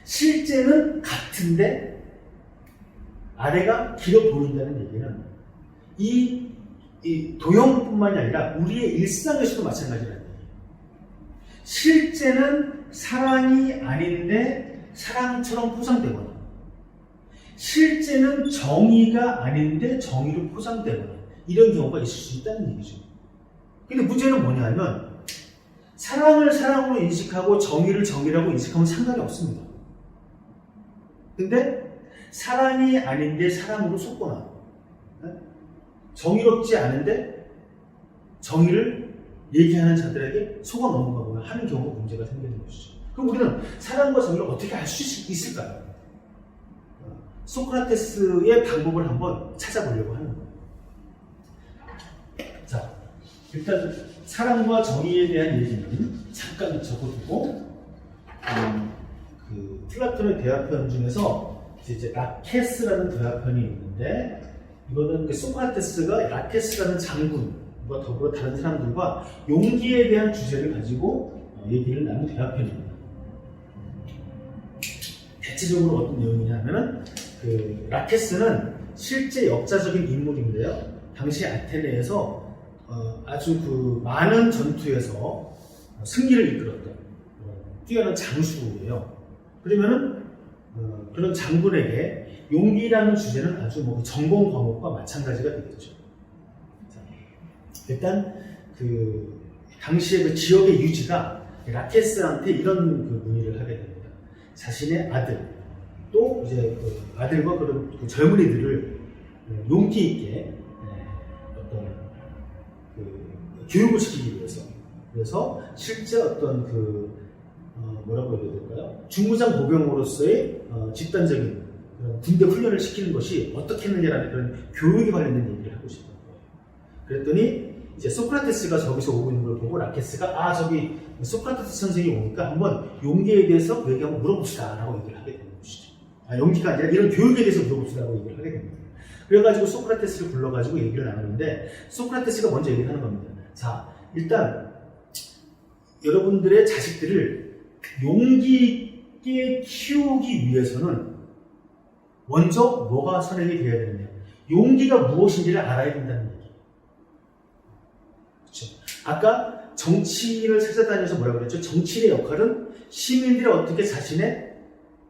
실제는 같은데 아래가 길어 보인다는 얘기는 이 도형뿐만이 아니라 우리의 일상에서도 마찬가지라는 얘기예요. 실제는 사랑이 아닌데 사랑처럼 포장되거나 실제는 정의가 아닌데 정의로 포장되거나 이런 경우가 있을 수 있다는 얘기죠. 근데 문제는 뭐냐면 사랑을 사랑으로 인식하고 정의를 정의라고 인식하면 상관이 없습니다. 근데 사랑이 아닌데 사랑으로 속거나 정의롭지 않은데 정의를 얘기하는 자들에게 속아 넘어가거나 하는 경우가 문제가 생기는 것이죠. 그럼 우리는 사랑과 정의를 어떻게 알 수 있을까요? 소크라테스의 방법을 한번 찾아보려고 하는 거예요. 자, 일단 사랑과 정의에 대한 얘기는 잠깐 적어두고 플라톤의 대화편 중에서 이제 라케스라는 대화편이 있는데 이거는 소크라테스가 라케스라는 장군과 더불어 다른 사람들과 용기에 대한 주제를 가지고 얘기를 나눈 대화편입니다. 대체적으로 어떤 내용이냐면은 라케스는 실제 역사적인 인물인데요. 당시 아테네에서 아주 많은 전투에서 승리를 이끌었던 뛰어난 장수예요. 그러면은 그런 장군에게 용기라는 주제는 아주 전공 과목과 마찬가지가 되겠죠. 자, 일단 당시의 지역의 유지가 라케스한테 이런 문의를 하게 됩니다. 자신의 아들 또 이제 아들과 그런 젊은이들을 용기 있게 어떤 교육을 시키기 위해서 그래서 실제 어떤 뭐라고 해야 될까요? 중무장 보병으로서의 집단적인 그런 군대 훈련을 시키는 것이 어떻게 했느냐라는 그런 교육에 관련된 얘기를 하고 싶은 거예요. 그랬더니 이제 소크라테스가 저기서 오고 있는 걸 보고 라케스가 저기 소크라테스 선생이 오니까 한번 용기에 대해서 그 얘기 한번 물어봅시다 라고 얘기를 하게 되는 것이죠. 용기가 아니라 이런 교육에 대해서 물어봅시다 라고 얘기를 하게 됩니다. 그래가지고 소크라테스를 불러가지고 얘기를 나누는데 소크라테스가 먼저 얘기를 하는 겁니다. 자, 일단 여러분들의 자식들을 용기 있게 키우기 위해서는 먼저 뭐가 선행이 되어야 되느냐, 용기가 무엇인지를 알아야 된다는 얘기. 그렇죠? 아까 정치인을 찾아다녀서 뭐라고 그랬죠? 정치인의 역할은 시민들이 어떻게 자신의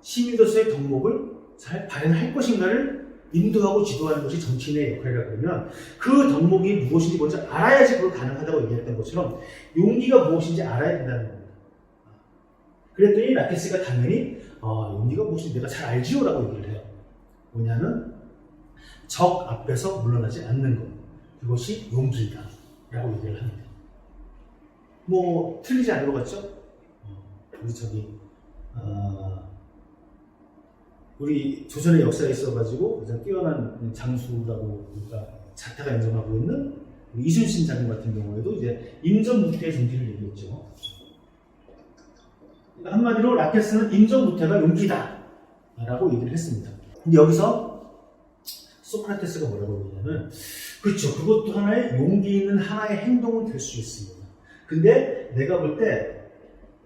시민으로서의 덕목을 잘 발현할 것인가를 인도하고 지도하는 것이 정치인의 역할이라고 그러면 그 덕목이 무엇인지 먼저 알아야지 그걸 가능하다고 얘기했던 것처럼 용기가 무엇인지 알아야 된다는 겁니다. 그랬더니 라케스가 당연히 용기가 무엇인지 내가 잘 알지요 라고 얘기를 해요. 뭐냐면 적 앞에서 물러나지 않는 것, 그것이 용기이다 라고 얘기를 합니다. 뭐 틀리지 않은 것 같죠? 우리 조선의 역사에 있어가지고 가장 뛰어난 장수라고 우리가 자타가 인정하고 있는 이순신 장군 같은 경우에도 이제 임전무태의 존재를 얘기했죠. 그러니까 한마디로 라케스는 임전무태가 용기다 라고 얘기를 했습니다. 근데 여기서 소크라테스가 뭐라고 얘기하냐면, 그렇죠, 그것도 하나의 용기 있는 하나의 행동은 될 수 있습니다. 근데 내가 볼 때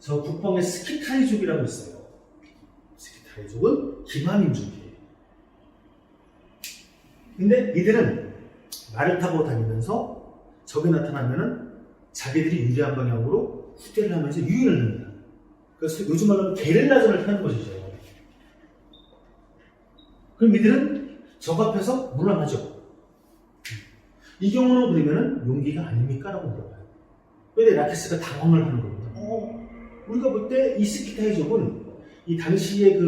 저 북방의 스키타이족이라고 있어요. 스키타이족은 기마민족이에요. 근데 이들은 말을 타고 다니면서 적이 나타나면은 자기들이 유리한 방향으로 후퇴를 하면서 유인을 합니다. 그래서 요즘 말로는 게릴라전을 펴는 것이죠. 그럼 이들은 적 앞에서 물러나죠. 이 경우는 그러면은 용기가 아닙니까? 라고 물어봐요. 근데 라케스가 당황을 하는 겁니다. 우리가 볼 때 이 스키타이족은 이 당시에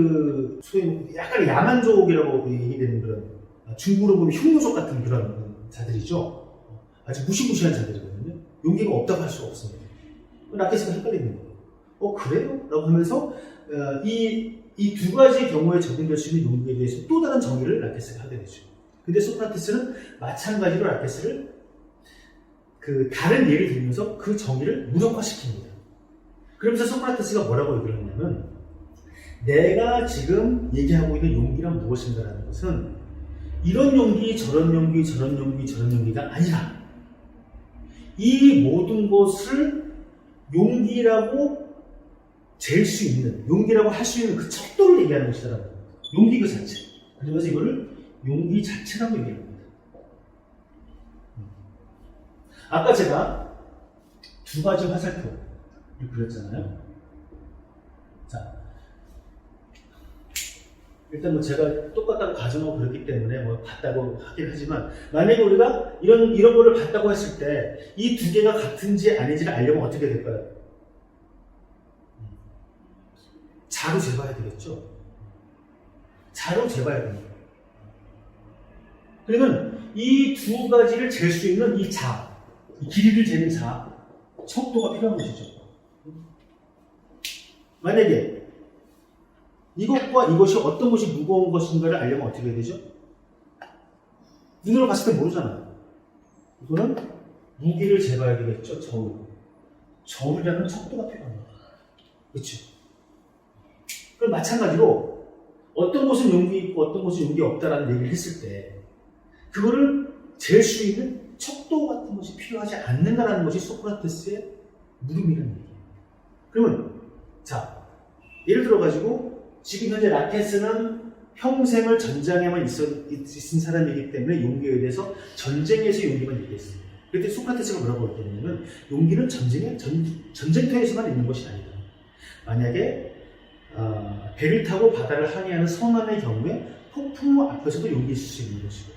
소위 약간 야만족이라고 얘기되는 그런, 중국으로 보면 흉노족 같은 그런 자들이죠. 아주 무시무시한 자들이거든요. 용기가 없다고 할 수가 없습니다. 라케스가 헷갈리는 거예요. 그래요? 라고 하면서 이 두 가지 경우에 적용될 수 있는 용기에 대해서 또 다른 정의를 라케스가 하게 되죠. 근데 소크라테스는 마찬가지로 라케스를 다른 예를 들면서 그 정의를 무력화시킵니다. 그러면서 소크라테스가 뭐라고 얘기를 하냐면, 내가 지금 얘기하고 있는 용기란 무엇인가라는 것은 이런 용기, 저런 용기, 저런 용기, 저런 용기가 아니라 이 모든 것을 용기라고 잴 수 있는, 용기라고 할 수 있는 그 척도를 얘기하는 것이라는 겁니다. 용기 그 자체. 그러면서 이거를 용기 자체라고 얘기합니다. 아까 제가 두 가지 화살표를 그렸잖아요. 자, 일단 제가 똑같다고 가정하고 그렇기 때문에 같다고 하긴 하지만, 만약에 우리가 이런 거를 봤다고 했을 때 이 두 개가 같은지 아닌지를 알려면 어떻게 될까요? 자로 재봐야 되겠죠. 자로 재봐야 됩니다. 그러면 이 두 가지를 잴 수 있는 이 자, 이 길이를 재는 자, 척도가 필요한 것이죠. 만약에 이것과 이것이 어떤 것이 무거운 것인가를 알려면 어떻게 해야 되죠? 눈으로 봤을 때 모르잖아요. 이거는 무게를 재봐야 되겠죠. 저울이라는 척도가 필요합니다. 그렇죠? 그럼 마찬가지로 어떤 것은 용기 있고 어떤 것은 용기 없다라는 얘기를 했을 때 그거를 잴 수 있는 척도 같은 것이 필요하지 않는가라는 것이 소크라테스의 물음이라는 얘기예요. 그러면 자, 예를 들어가지고 지금 현재 라케스는 평생을 전장에만 있은 사람이기 때문에 용기에 대해서 전쟁에서 용기만 얘기했습니다. 그때 소크라테스가 뭐라고 했냐면, 용기는 전쟁터에서만 있는 것이 아니다. 만약에 배를 타고 바다를 항해하는 선원의 경우에 폭풍 앞에서도 용기 있을 수 있는 것이고,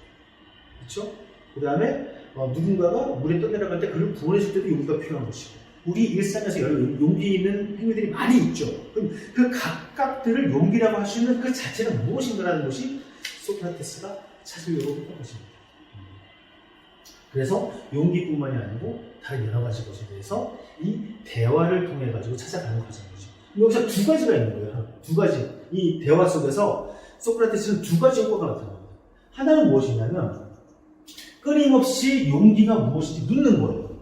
그렇죠? 그 다음에 누군가가 물에 떠내려갈 때 그를 구원해줄 때도 용기가 필요한 것이고, 우리 일상에서 여러 용기 있는 행위들이 많이 있죠. 그럼 그 각각들을 용기라고 할 수 있는 그 자체는 무엇인가라는 것이 소크라테스가 찾으려고 했던 것입니다. 그래서 용기뿐만이 아니고 다른 여러 가지 것에 대해서 이 대화를 통해 가지고 찾아가는 과정이죠. 여기서 두 가지가 있는 거예요. 두 가지. 이 대화 속에서 소크라테스는 두 가지 효과가 나타납니다. 하나는 무엇이냐면 끊임없이 용기가 무엇인지 묻는 거예요.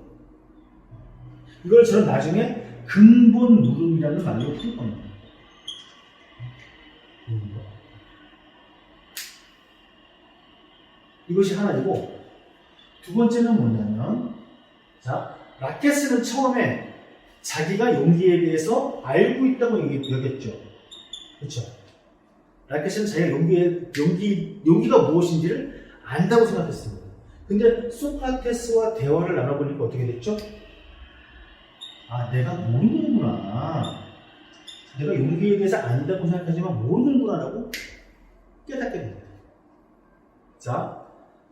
이걸 저는 나중에 근본 물음이라는 말로 풀 겁니다. 이것이 하나이고, 두 번째는 뭐냐면, 자, 라케스는 처음에 자기가 용기에 대해서 알고 있다고 여겼죠. 그렇죠? 라케스는 자기가 용기가 무엇인지를 안다고 생각했습니다. 근데 소크라테스와 대화를 나눠보니까 어떻게 됐죠? 아, 내가 모르는구나. 내가 용기에 대해서 안다고 생각하지만 모르는구나라고 깨닫게 됩니다. 자,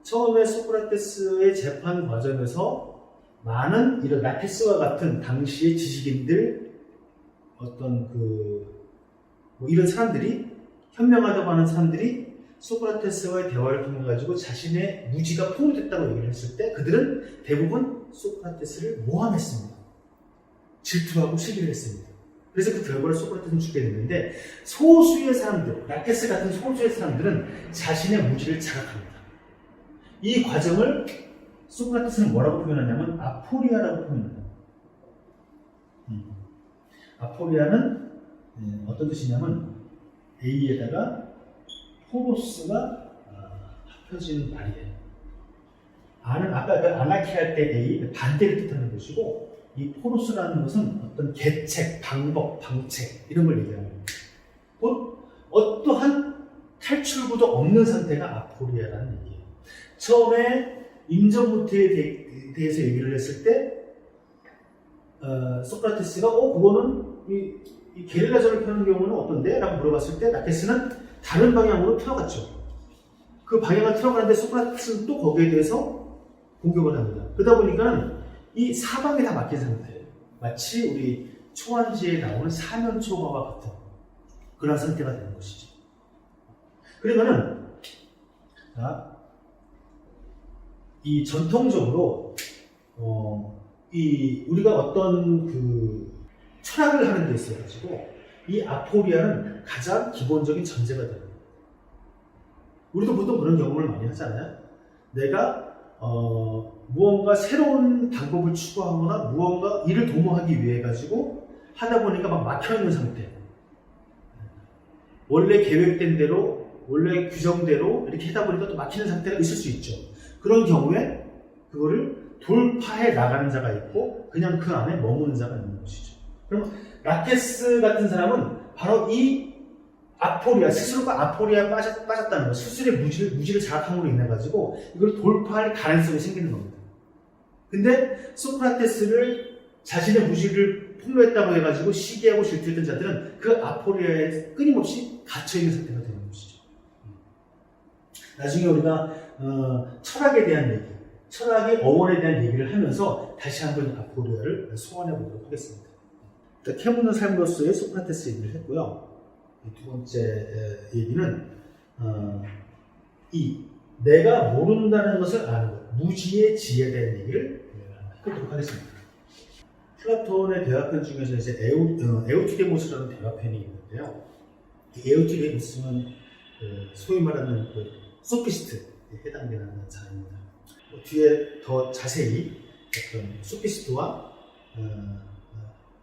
처음에 소크라테스의 재판 과정에서 많은 이런 라케스와 같은 당시의 지식인들, 어떤 이런 사람들이, 현명하다고 하는 사람들이 소크라테스와의 대화를 통해 가지고 자신의 무지가 폭로됐다고 얘기를 했을 때 그들은 대부분 소크라테스를 모함했습니다. 질투하고 시기를 했습니다. 그래서 그 결과를 소크라테스는 죽게 됐는데, 소수의 사람들, 라케스 같은 소수의 사람들은 자신의 무지를 자각합니다. 이 과정을 소크라테스는 뭐라고 표현하냐면 아포리아라고 표현합니다. 아포리아는 어떤 뜻이냐면 A에다가 포로스가 합쳐진 말이에요. 아는 아까 그 아나키 할 때 A 반대를 뜻하는 것이고, 이 포로스라는 것은 어떤 계책, 방법, 방책 이런 걸 얘기하는 겁니다. 곧 어떠한 탈출구도 없는 상태가 아포리아라는 얘기예요. 처음에 임전무태에 대해서 얘기를 했을 때 소크라테스가 그거는 이 게릴라전을 펴는 경우는 어떤데? 라고 물어봤을 때 라케스는 다른 방향으로 틀어갔죠. 그 방향을 틀어가는데 소크라테스는 또 거기에 대해서 공격을 합니다. 그러다 보니까 이 사방이 다 막힌 상태예요. 마치 우리 초안지에 나오는 사면초가와 같은 그런 상태가 되는 것이죠. 그러면은 이 전통적으로 우리가 어떤 철학을 하는 데 있어가지고 이 아포리아는 가장 기본적인 전제가 됩니다. 우리도 보통 그런 경험을 많이 하잖아요. 내가 무언가 새로운 방법을 추구하거나 무언가 일을 도모하기 위해 가지고 하다 보니까 막 막혀있는 상태. 원래 계획된 대로, 원래 규정대로 이렇게 하다 보니까 또 막히는 상태가 있을 수 있죠. 그런 경우에 그거를 돌파해 나가는 자가 있고 그냥 그 안에 머무는 자가 있는 것이죠. 그럼 라케스 같은 사람은 바로 이 아포리아, 스스로가 아포리아에 빠졌다는 것, 스스로의 무지를 자각함으로 인해 가지고 이걸 돌파할 가능성이 생기는 겁니다. 근데 소크라테스를 자신의 무지를 폭로했다고 해가지고 시기하고 질투했던 자들은 그 아포리아에 끊임없이 갇혀있는 상태가 되는 것이죠. 나중에 우리가 철학에 대한 얘기, 철학의 어원에 대한 얘기를 하면서 다시 한번 아포리아를 소환해 보도록 하겠습니다. 캐묻는 삶으로서의 소크라테스 얘기를 했고요. 두 번째 얘기는 내가 모른다는 것을 아는 것, 무지의 지혜에 대한 얘기를 해보도록 하겠습니다. 플라톤의 대화편 중에서 이제 에우티데모스라는 대화편이 있는데요. 이 에우티데모스는 소위 말하는 소피스트에 해당되는 사람입니다. 뒤에 더 자세히 어떤 소피스트와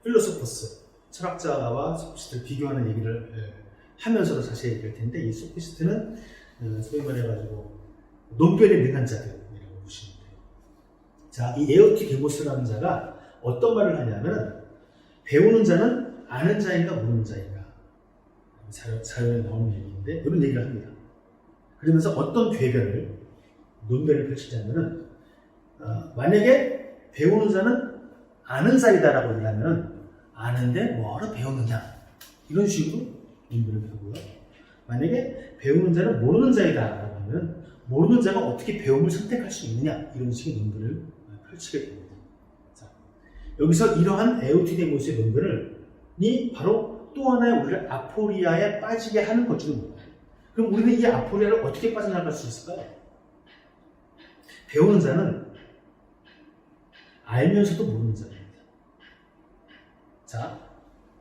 필로소퍼스, 철학자와 소피스트를 비교하는 얘기를 하면서도 자세히 얘기할 텐데, 이 소피스트는 소위 말해가지고 논변에 능한 자들이라고 보시면 돼요. 자, 이 에우티데모스라는 자가 어떤 말을 하냐면, 배우는 자는 아는 자인가 모르는 자인가, 사연에 나오는 얘기인데 이런 얘기를 합니다. 그러면서 어떤 논변을 펼치자면은 만약에 배우는 자는 아는 자이다라고 얘기하면 아는데 뭐하러 배우느냐, 이런 식으로 논변을 펴고요. 만약에 배우는 자는 모르는 자이다라고 하면 모르는 자가 어떻게 배움을 선택할 수 있느냐, 이런 식의 논변을 펼치게 됩니다. 자, 여기서 이러한 에우티데모스의 논변이 바로 또 하나의 우리를 아포리아에 빠지게 하는 것 중 하나입니다. 그럼 우리는 이 아포리아를 어떻게 빠져나갈 수 있을까요? 배우는 자는 알면서도 모르는 자입니다. 자,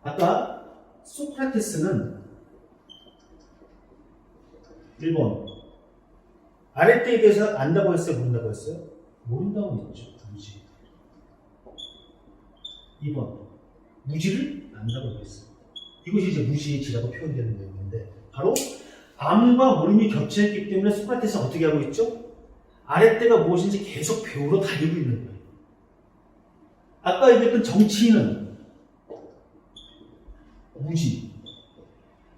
아까 소크라테스는 1번 아랫대에 대해서 안다고 했어요? 모른다고 했어요? 모른다고 했죠. 무지. 2번 무지를 안다고 했어요. 이것이 이제 무지의 지라고 표현되는 내용인데 바로 암과 모름이 겹쳐있기 때문에 소크라테스는 어떻게 하고 있죠? 아랫대가 무엇인지 계속 배우러 다니고 있는 거예요. 아까 얘기했던 정치인은 무지.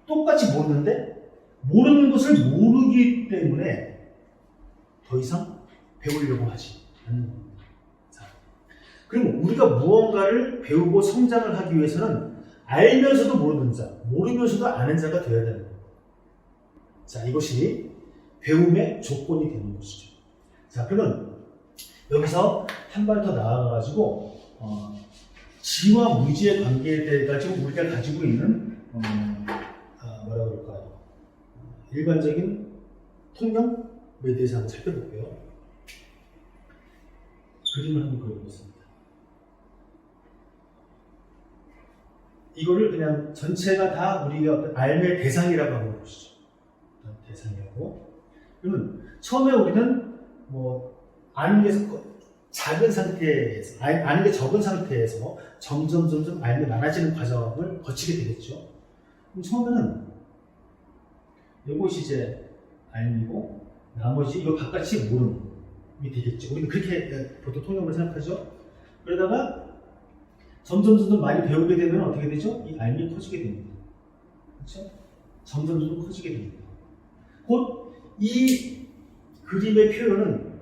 똑같이 모르는데 모르는 것을 모르기 때문에 더 이상 배우려고 하지 않는 겁니다. 자, 그럼 우리가 무언가를 배우고 성장을 하기 위해서는 알면서도 모르는 자, 모르면서도 아는 자가 되어야 되는 거예요. 자, 이것이 배움의 조건이 되는 것이죠. 자, 그러면 여기서 한 발 더 나아가가지고 지와 무지의 관계에 대해 가지고 우리가 가지고 있는 뭐라 그럴까요? 일반적인 통념에 대해서 한번 살펴볼게요. 그림을 한번 그려보겠습니다. 이거를 그냥 전체가 다 우리가 어떤 알의 대상이라고 한번 보시죠. 대상이라고. 그러면 처음에 우리는 뭐 아는 게 작은 상태에서, 아는 게 적은 상태에서 점점 알이 많아지는 과정을 거치게 되겠죠. 그럼 처음에는 이것이 이제 알이고 나머지 이거 바깥이 모름이 되겠죠. 우리는 그렇게 보통 통념을 생각하죠. 그러다가 점점 많이 배우게 되면 어떻게 되죠? 이 알이 커지게 됩니다. 그렇죠? 점점 커지게 됩니다. 곧 이 그림의 표현은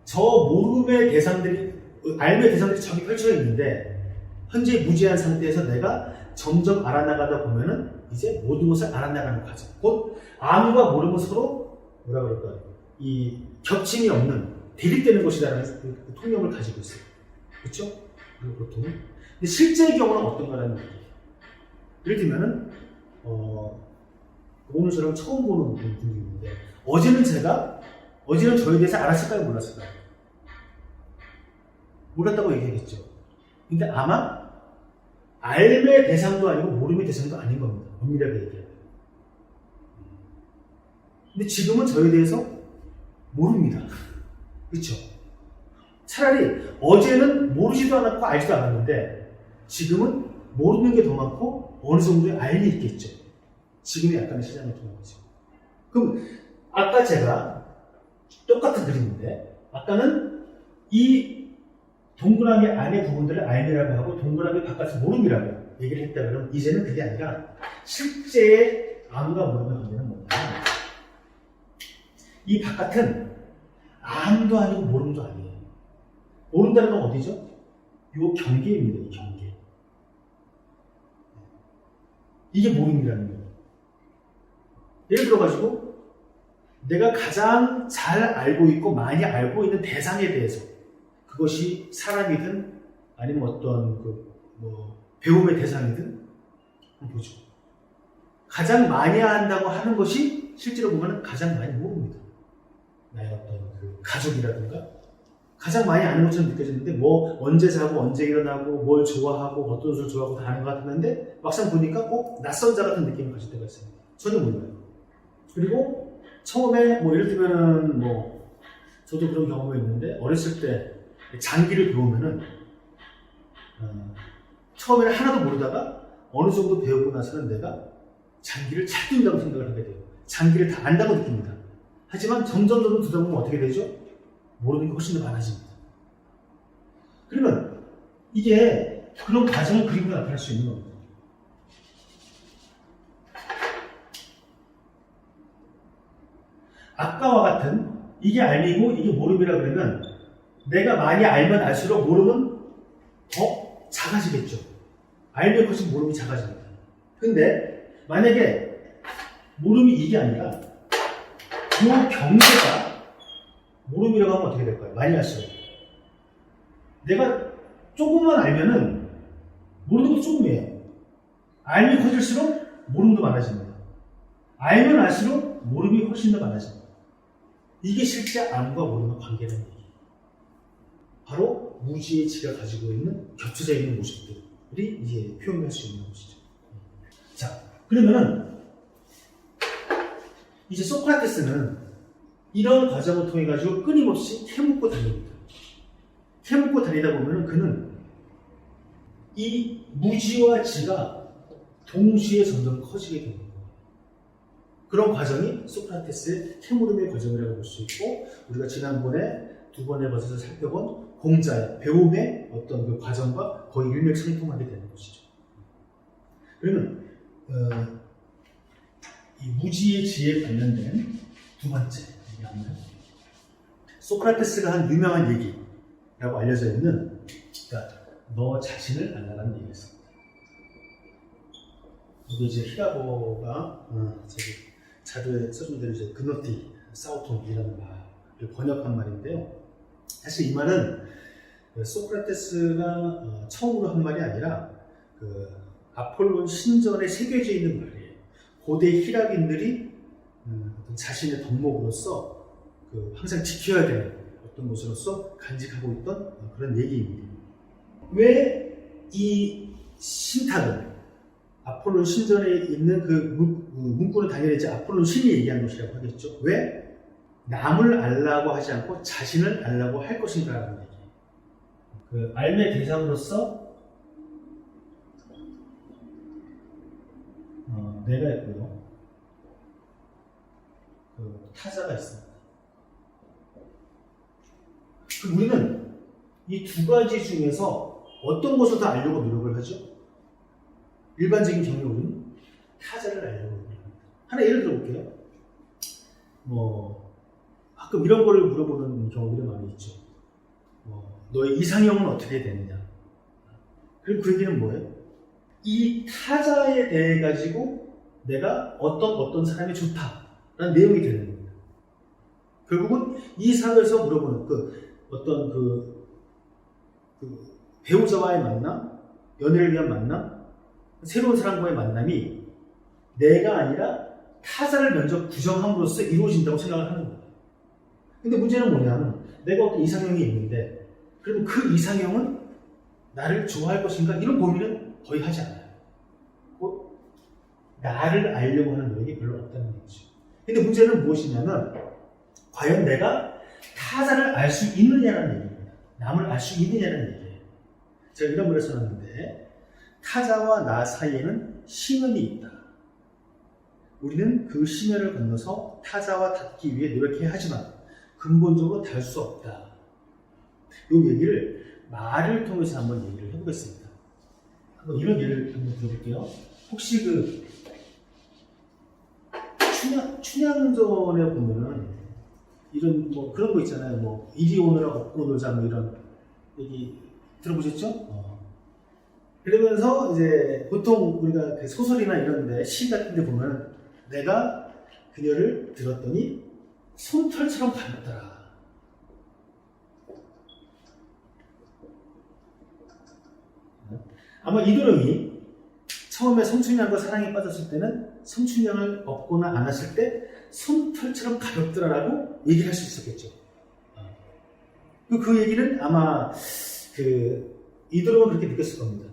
저 모름의 대상들이, 알의 대상들이 저기 펼쳐져 있는데 현재 무지한 상태에서 내가 점점 알아나가다 보면은 이제 모든 것을 알아나가는 과정. 곧 암과 모름은 서로 뭐라 그럴까요? 이 겹침이 없는 대립되는 것이라는 그 통념을 가지고 있어요. 그렇죠? 그리고 보통. 근데 실제의 경우는 어떤 거라는 거예요? 예를 들면은 오늘처럼 처음 보는 분이 있는데 어제는 저에 대해서 알았을까요? 몰랐을까요? 몰랐다고 얘기하겠죠. 근데 아마 알의 대상도 아니고 모름의 대상도 아닌 겁니다. 엄밀하게 얘기하면. 근데 지금은 저에 대해서 모릅니다. 그렇죠? 차라리 어제는 모르지도 않았고 알지도 않았는데 지금은 모르는 게 더 많고 어느 정도의 알이 있겠죠. 지금의 약간의 시장을 두는 거죠. 그럼 아까 제가 똑같은 그림인데 아까는 이 동그라미 안의 부분들을 알미라고 하고 동그라미 바깥을 모름이라고 얘기를 했다 그러면 이제는 그게 아니라 실제의 암과 모름의 관계는 뭐냐면 이 바깥은 암도 아니고 모름도 아니에요. 모른다는 건 어디죠? 요 경계입니다. 이 경계. 이게 모름이라는 거예요. 예를 들어가지고 내가 가장 잘 알고 있고 많이 알고 있는 대상에 대해서 그것이 사람이든 아니면 어떤 배움의 대상이든 한번 보죠. 가장 많이 한다고 하는 것이 실제로 보면 가장 많이 모릅니다. 나의 어떤 그 가족이라든가 가장 많이 아는 것처럼 느껴지는데 뭐 언제 자고 언제 일어나고 뭘 좋아하고 어떤 옷을 좋아하고 다 아는 것 같았는데 막상 보니까 낯선 자 같은 느낌을 가질 때가 있습니다. 전혀 몰라요. 그리고 처음에 예를 들면은 저도 그런 경험이 있는데 어렸을 때 장기를 배우면은 처음에는 하나도 모르다가 어느 정도 배우고 나서는 내가 장기를 잘 둔다고 생각을 하게 돼요. 장기를 다 안다고 느낍니다. 하지만 점점 두다 보면 어떻게 되죠? 모르는 게 훨씬 더 많아집니다. 그러면 이게 그런 과정을 그림으로 나타낼 수 있는 겁니다. 아까와 같은 이게 알미고 이게 모름이라 그러면 내가 많이 알면 알수록 모름은 더 작아지겠죠. 알면 커지면 모름이 작아집니다. 근데 만약에 모름이 이게 아니라 이 경계가 모름이라고 하면 어떻게 될까요? 많이 알수록 내가 조금만 알면은 모르는 것도 조금이에요. 알면 커질수록 모름도 많아집니다. 알면 알수록 모름이 훨씬 더 많아집니다. 이게 실제 암과 모름의 관계라는 얘기예요. 바로 무지의 지가 가지고 있는 겹쳐져 있는 모습들이 이제 표현할 수 있는 것이죠. 자, 그러면은 이제 소크라테스는 이런 과정을 통해 가지고 끊임없이 캐묻고 다닙니다. 캐묻고 다니다 보면은 그는 이 무지와 지가 동시에 점점 커지게 됩니다. 그런 과정이 소크라테스의 캐물음의 과정이라고 볼 수 있고, 우리가 지난번에 두 번에 걸쳐서 살펴본 공자의 배움의 어떤 그 과정과 거의 일맥상통하게 되는 것이죠. 그러면 이 무지의 지에 관련된 두 번째 얘기합니다. 소크라테스가 한 유명한 얘기라고 알려져 있는, 그러니까 너 자신을 알라라는 얘기였습니다. 여기 이제 히라보가 자료에 써준 대로 이제 그노티 사우톤이라는 말을 번역한 말인데요. 사실 이 말은 소크라테스가 처음으로 한 말이 아니라 그 아폴론 신전에 새겨져 있는 말이에요. 고대 히라빈들이 자신의 덕목으로서 항상 지켜야 되는 어떤 것으로서 간직하고 있던 그런 얘기입니다. 왜 이 신탁은 아폴론 신전에 있는 그 문구는 당연히 이제 아폴론 신이 얘기한 것이라고 하겠죠. 왜? 남을 알라고 하지 않고 자신을 알라고 할 것인가라는 얘기예요. 그 알매 대상으로서 내가 있고요. 그 타자가 있습니다. 그럼 우리는 이 두 가지 중에서 어떤 것을 더 알려고 노력을 하죠? 일반적인 경우는 타자를 알려고 노력합니다. 하나 예를 들어볼게요. 가끔 이런 거를 물어보는 경우들이 많이 있죠. 너의 이상형은 어떻게 되느냐? 그럼 그 얘기는 뭐예요? 이 타자에 대해 가지고 내가 어떤 사람이 좋다라는 내용이 되는 겁니다. 결국은 이 사회에서 물어보는 어떤 배우자와의 만남, 연애를 위한 만남, 새로운 사람과의 만남이 내가 아니라 타자를 먼저 부정함으로써 이루어진다고 생각을 하는 거예요. 근데 문제는 뭐냐면 내가 어떤 이상형이 있는데, 그러면 그 이상형은 나를 좋아할 것인가? 이런 고민은 거의 하지 않아요. 나를 알려고 하는 노력이 별로 없다는 얘기죠. 근데 문제는 무엇이냐면, 과연 내가 타자를 알 수 있느냐는 얘기입니다. 남을 알 수 있느냐는 얘기예요. 제가 이런 글을 써놨는데, 타자와 나 사이에는 심연이 있다. 우리는 그 심연을 건너서 타자와 닿기 위해 노력해야 하지만 근본적으로 닿을 수 없다. 이 얘기를 말을 통해서 한번 얘기를 해보겠습니다. 한번 이런 예를 한번 들어볼게요. 혹시 춘향전에 보면은 이런 그런 거 있잖아요. 이리 오너라 업고 놀자 이런 얘기 들어보셨죠? 그러면서 이제 보통 우리가 그 소설이나 이런데 시 같은 데 보면 내가 그녀를 들었더니 솜털처럼 가볍더라. 아마 이도령이 처음에 성춘향과 사랑에 빠졌을 때는 성춘향을 업거나 안았을 때 솜털처럼 가볍더라라고 얘기를 할 수 있었겠죠. 그 얘기는 아마 이도령은 그렇게 느꼈을 겁니다.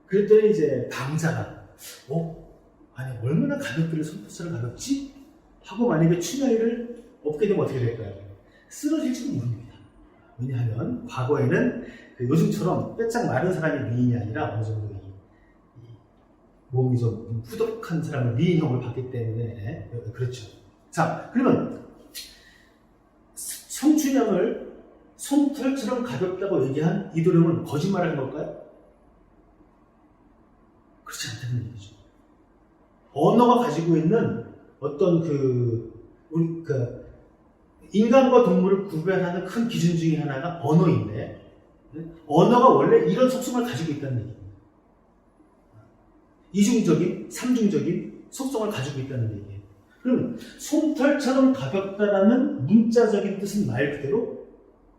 그랬더니 이제 방자가 아니 얼마나 가볍길래 솜털처럼 가볍지? 하고 만약에 춘향이를 업게 되면 어떻게 될까요? 쓰러질지도 모릅니다. 왜냐하면 과거에는 요즘처럼 뼈짝 마른 사람이 미인이 아니라 어느 정도 몸이 좀 후덕한 사람은 미인형을 받기 때문에 그렇죠. 자, 그러면 성춘향을 솜털처럼 가볍다고 얘기한 이도령은 거짓말을 한 걸까요? 그렇지 않다는 얘기죠. 언어가 가지고 있는 어떤 인간과 동물을 구별하는 큰 기준 중에 하나가 언어인데, 언어가 원래 이런 속성을 가지고 있다는 얘기입니다. 이중적인, 삼중적인 속성을 가지고 있다는 얘기예요. 그럼 솜털처럼 가볍다라는 문자적인 뜻은 말 그대로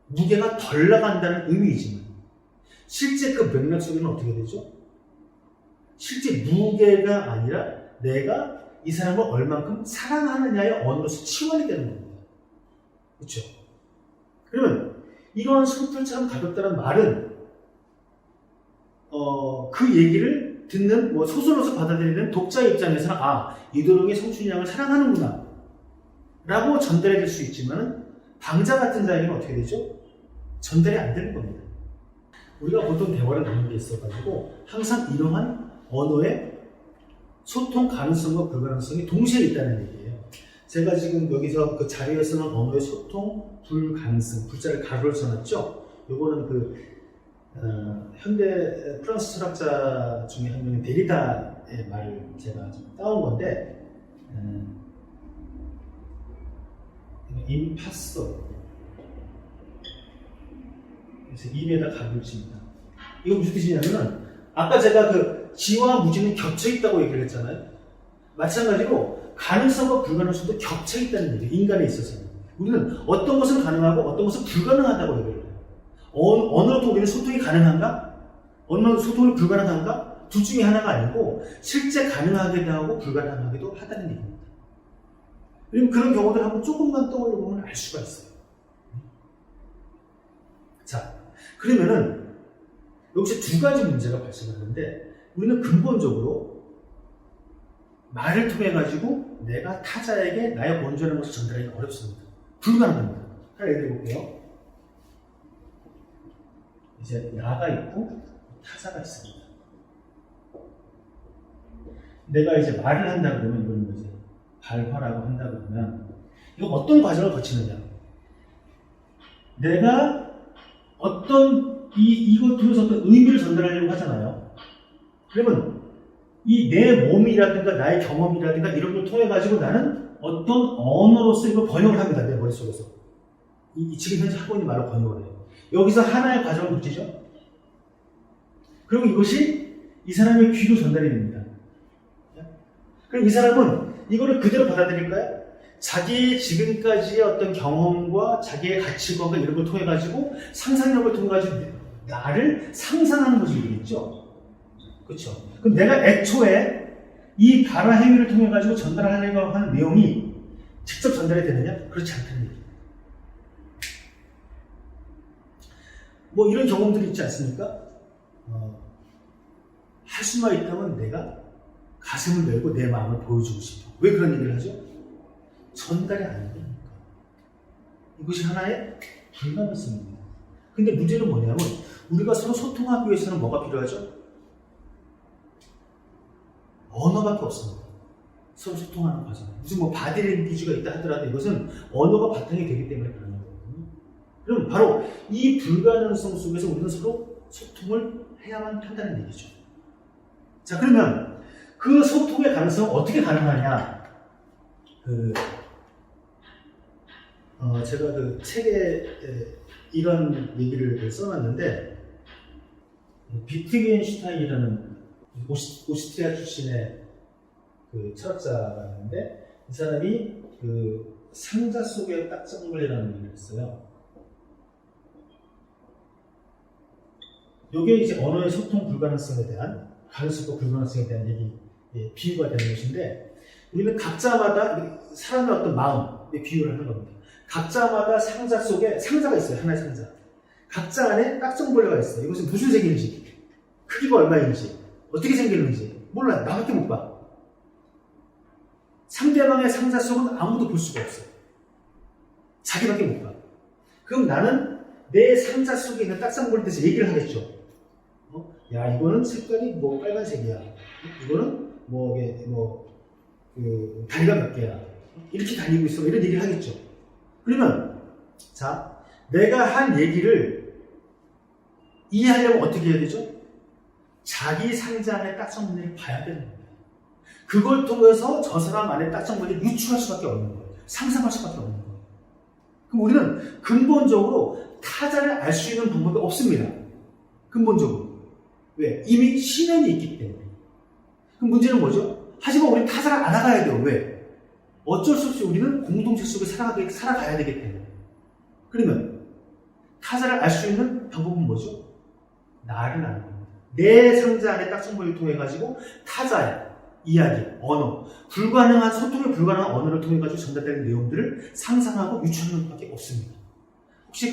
무게가 덜 나간다는 의미이지만, 실제 그 맥락 속에는 어떻게 되죠? 실제 무게가 아니라 내가 이 사람을 얼만큼 사랑하느냐의 언어로서 치환이 되는 겁니다. 그렇죠? 그러면 이런 솜털처럼 가볍다는 말은 그 얘기를 듣는 소설로서 받아들이는 독자의 입장에서는 이도령이 성춘이 양을 사랑하는구나 라고 전달해 줄 수 있지만 방자 같은 자에게는 어떻게 되죠? 전달이 안 되는 겁니다. 우리가 보통 대화를 나누는 게 있어가지고 항상 이러한 언어의 소통 가능성과 불가능성이 동시에 있다는 얘기예요. 제가 지금 여기서 그 자리에 쓰는 언어의 소통 불가능성, 불자를 가로로 써놨죠? 요거는 현대 프랑스 철학자 중에 한 명인 데리다의 말을 제가 따온 건데, 임파서. 그래서 입에다 가로를 칩니다. 이거 무슨 뜻이냐면은, 아까 제가 지와 무지는 겹쳐 있다고 얘기를 했잖아요. 마찬가지로 가능성과 불가능성도 겹쳐 있다는 얘기예요. 인간에 있어서는. 우리는 어떤 것은 가능하고 어떤 것은 불가능하다고 얘기를 해요. 언어로도 우리는 소통이 가능한가? 언어로 소통이 불가능한가? 둘 중에 하나가 아니고 실제 가능하기도 하고 불가능하기도 하다는 얘기입니다. 그럼 그런 경우들 한번 조금만 떠올려 보면 알 수가 있어요. 자, 그러면은 여기서 두 가지 문제가 발생하는데 우리는 근본적으로 말을 통해 가지고 내가 타자에게 나의 온전한 것을 전달하기가 어렵습니다. 불가능합니다. 하나 예를 들어볼게요. 이제 나가 있고 타자가 있습니다. 내가 이제 말을 한다 그러면 이거는 이제 발화라고 한다 그러면 이거 어떤 과정을 거치느냐? 내가 어떤 이걸 통해서 어떤 의미를 전달하려고 하잖아요. 그러면 이 내 몸이라든가 나의 경험이라든가 이런 걸 통해 가지고 나는 어떤 언어로서 이걸 번역을 합니다. 내 머릿속에서. 지금 현재 하고 있는 말로 번역을 해요. 여기서 하나의 과정을 거치죠. 그리고 이것이 이 사람의 귀로 전달이 됩니다. 그럼 이 사람은 이거를 그대로 받아들일까요? 자기의 지금까지의 어떤 경험과 자기의 가치관과 이런 걸 통해 가지고 상상력을 통해 가지고 나를 상상하는 것이 되겠죠. 그렇죠. 그럼 내가 애초에 이 발화 행위를 통해 가지고 전달하려고 하는 내용이 직접 전달이 되느냐? 그렇지 않다는 얘기입니다. 이런 경험들이 있지 않습니까? 할 수만 있다면 내가 가슴을 열고 내 마음을 보여주고 싶어. 왜 그런 얘기를 하죠? 전달이 안 되니까. 이것이 하나의 불가능성입니다. 근데 문제는 뭐냐면 우리가 서로 소통하기 위해서는 뭐가 필요하죠? 언어밖에 없습니다. 서로 소통하는 과정. 무슨 바디랭귀지가 있다 하더라도 이것은 언어가 바탕이 되기 때문에 그런 거거든요. 그럼 바로 이 불가능성 속에서 우리는 서로 소통을 해야만 한다는 얘기죠. 자, 그러면 그 소통의 가능성은 어떻게 가능하냐? 제가 책에 이런 얘기를 써놨는데, 비트겐슈타인이라는 오스트리아 출신의 철학자가 있는데, 이 사람이 상자 속의 딱정물이라는 얘기를 했어요. 이게 이제 언어의 소통 불가능성에 대한, 가능성과 불가능성에 대한 비유가 되는 것인데, 우리는 각자마다 사람의 어떤 마음에 비유를 하는 겁니다. 각자마다 상자 속에 상자가 있어요. 하나의 상자. 각자 안에 딱정벌레가 있어요. 이것은 무슨 색인지, 크기가 얼마인지, 어떻게 생겼는지 몰라요. 나밖에 못 봐. 상대방의 상자 속은 아무도 볼 수가 없어요. 자기밖에 못 봐. 그럼 나는 내 상자 속에 있는 딱정벌레에 대해서 얘기를 하겠죠. 야, 이거는 색깔이 빨간색이야. 이거는 다리가 몇 개야. 이렇게 다니고 있어. 이런 얘기를 하겠죠. 그러면, 자, 내가 한 얘기를 이해하려면 어떻게 해야 되죠? 자기 상자 안에 딱정무늬를 봐야 되는 겁니다. 그걸 통해서 저 사람 안에 딱정무늬를 유추할 수밖에 없는 거예요. 상상할 수밖에 없는 거예요. 그럼 우리는 근본적으로 타자를 알 수 있는 방법이 없습니다. 근본적으로. 왜? 이미 신현이 있기 때문에. 그럼 문제는 뭐죠? 하지만 우리는 타자를 알아가야 돼요. 왜? 어쩔 수 없이 우리는 공동체 속에 살아가야 되기 때문에. 그러면 타자를 알 수 있는 방법은 뭐죠? 나를 아는 겁니다. 내 상자 안에 딱정벌레를 통해 가지고 타자의 이야기, 언어, 소통이 불가능한 언어를 통해 가지고 전달되는 내용들을 상상하고 유추하는 것밖에 없습니다. 혹시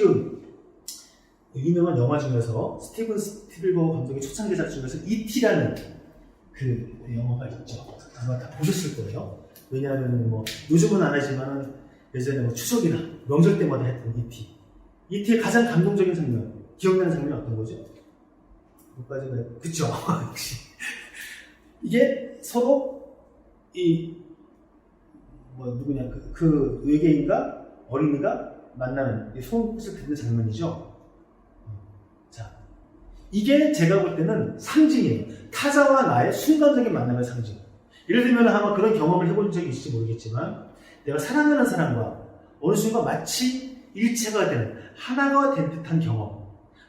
유명한 영화 중에서 스티븐 스필버그 감독의 초창기작 중에서 E.T.라는 그 영화가 있죠. 아마 다 보셨을 거예요. 왜냐하면 뭐 요즘은 안 하지만 예전에 뭐 추석이나 명절 때마다 했던 E.T. E.T의 가장 감동적인 장면, 기억나는 장면이 어떤 거죠? 뭐까지가 그쵸? 이게 서로 누구냐 그 외계인과 어린이가 만나는 소음꽃을 듣는 장면이죠. 자, 이게 제가 볼 때는 상징이에요. 타자와 나의 순간적인 만남의 상징. 예를 들면 아마 그런 경험을 해본 적이 있을지 모르겠지만 내가 사랑하는 사람과 어느 순간 마치 일체가 되는 하나가 된 듯한 경험,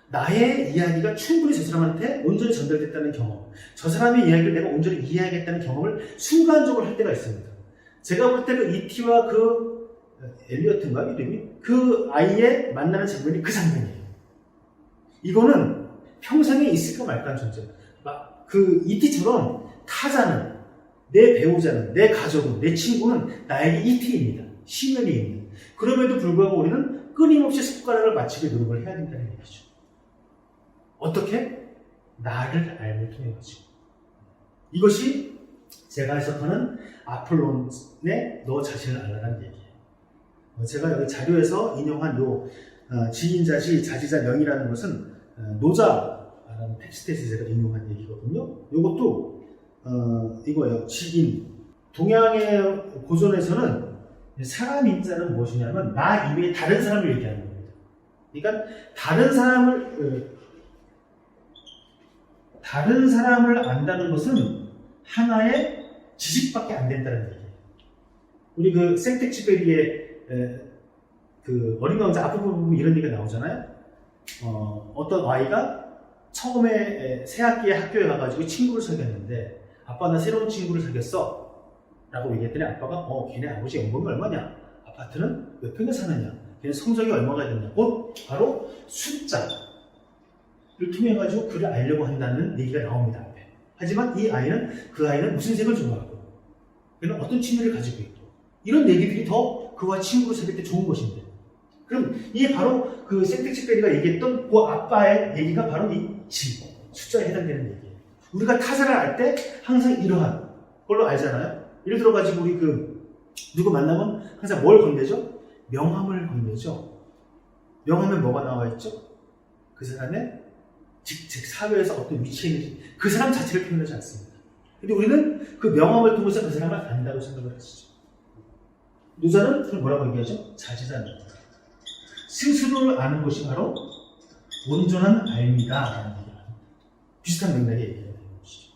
나의 이야기가 충분히 저 사람한테 온전히 전달됐다는 경험, 저 사람의 이야기를 내가 온전히 이해하겠다는 경험을 순간적으로 할 때가 있습니다. 제가 볼 때 그 이티와 그 엘리어트인가 이름이? 그 아이의 만나는 장면이 그 장면이에요. 이거는 평생에 있을까 말까한 존재예요. 그 이티처럼 타자는, 내 배우자는, 내 가족은, 내 친구는 나에게 이티입니다. 신념입니다. 그럼에도 불구하고 우리는 끊임없이 숟가락을 맞추게 노력을 해야 된다는 얘기죠. 어떻게? 나를 알고 통해 가지고. 이것이 제가 해석하는 아폴론의 너 자신을 알라는 얘기예요. 제가 여기 자료에서 인용한 요 지인자지 자지자 명이라는 것은 노자라는 텍스트에서 제가 인용한 얘기거든요. 이것도 이거예요. 지인. 동양의 고전에서는 사람 인자는 무엇이냐면 나 이외에 다른 사람을 얘기하는 겁니다. 그러니까 다른 사람을 안다는 것은 하나의 지식밖에 안 된다는 얘기예요. 우리 그 생텍쥐페리의 그 어린 왕자 앞부분 이런 얘기가 나오잖아요. 어떤 아이가 처음에 새 학기에 학교에 가가지고 친구를 사귀었는데 아빠 나 새로운 친구를 사귀었어 라고 얘기했더니 아빠가 걔네 아버지 연봉이 얼마냐, 아파트는 몇 평에 사느냐, 걔네 성적이 얼마가 됐냐, 곧 바로 숫자를 통해 가지고 그를 알려고 한다는 얘기가 나옵니다. 앞에. 하지만 그 아이는 무슨 색을 좋아하고 그는 어떤 취미를 가지고 있고 이런 얘기들이 더 그와 친구를 사귈 때 좋은 것인데, 그럼 이게 바로 그 생텍쥐페리가 얘기했던 그 아빠의 얘기가 바로 이 숫자에 해당되는 얘기예요. 우리가 타자를 알 때 항상 이러한 걸로 알잖아요. 예를 들어가지고 우리 누구 만나면 항상 뭘 건네죠? 명함을 건네죠. 명함에 뭐가 나와 있죠? 그 사람의 즉 사회에서 어떤 위치에 있는지 그 사람 자체를 표현하지 않습니다. 근데 우리는 그 명함을 통해서 그 사람을 안다고 생각을 하시죠. 노자는 그걸 뭐라고 얘기하죠? 자지자는 스스로를 아는 것이 바로 온전한 알미다 라는 얘기입니다. 비슷한 맥락의 얘기가 되는 것이죠.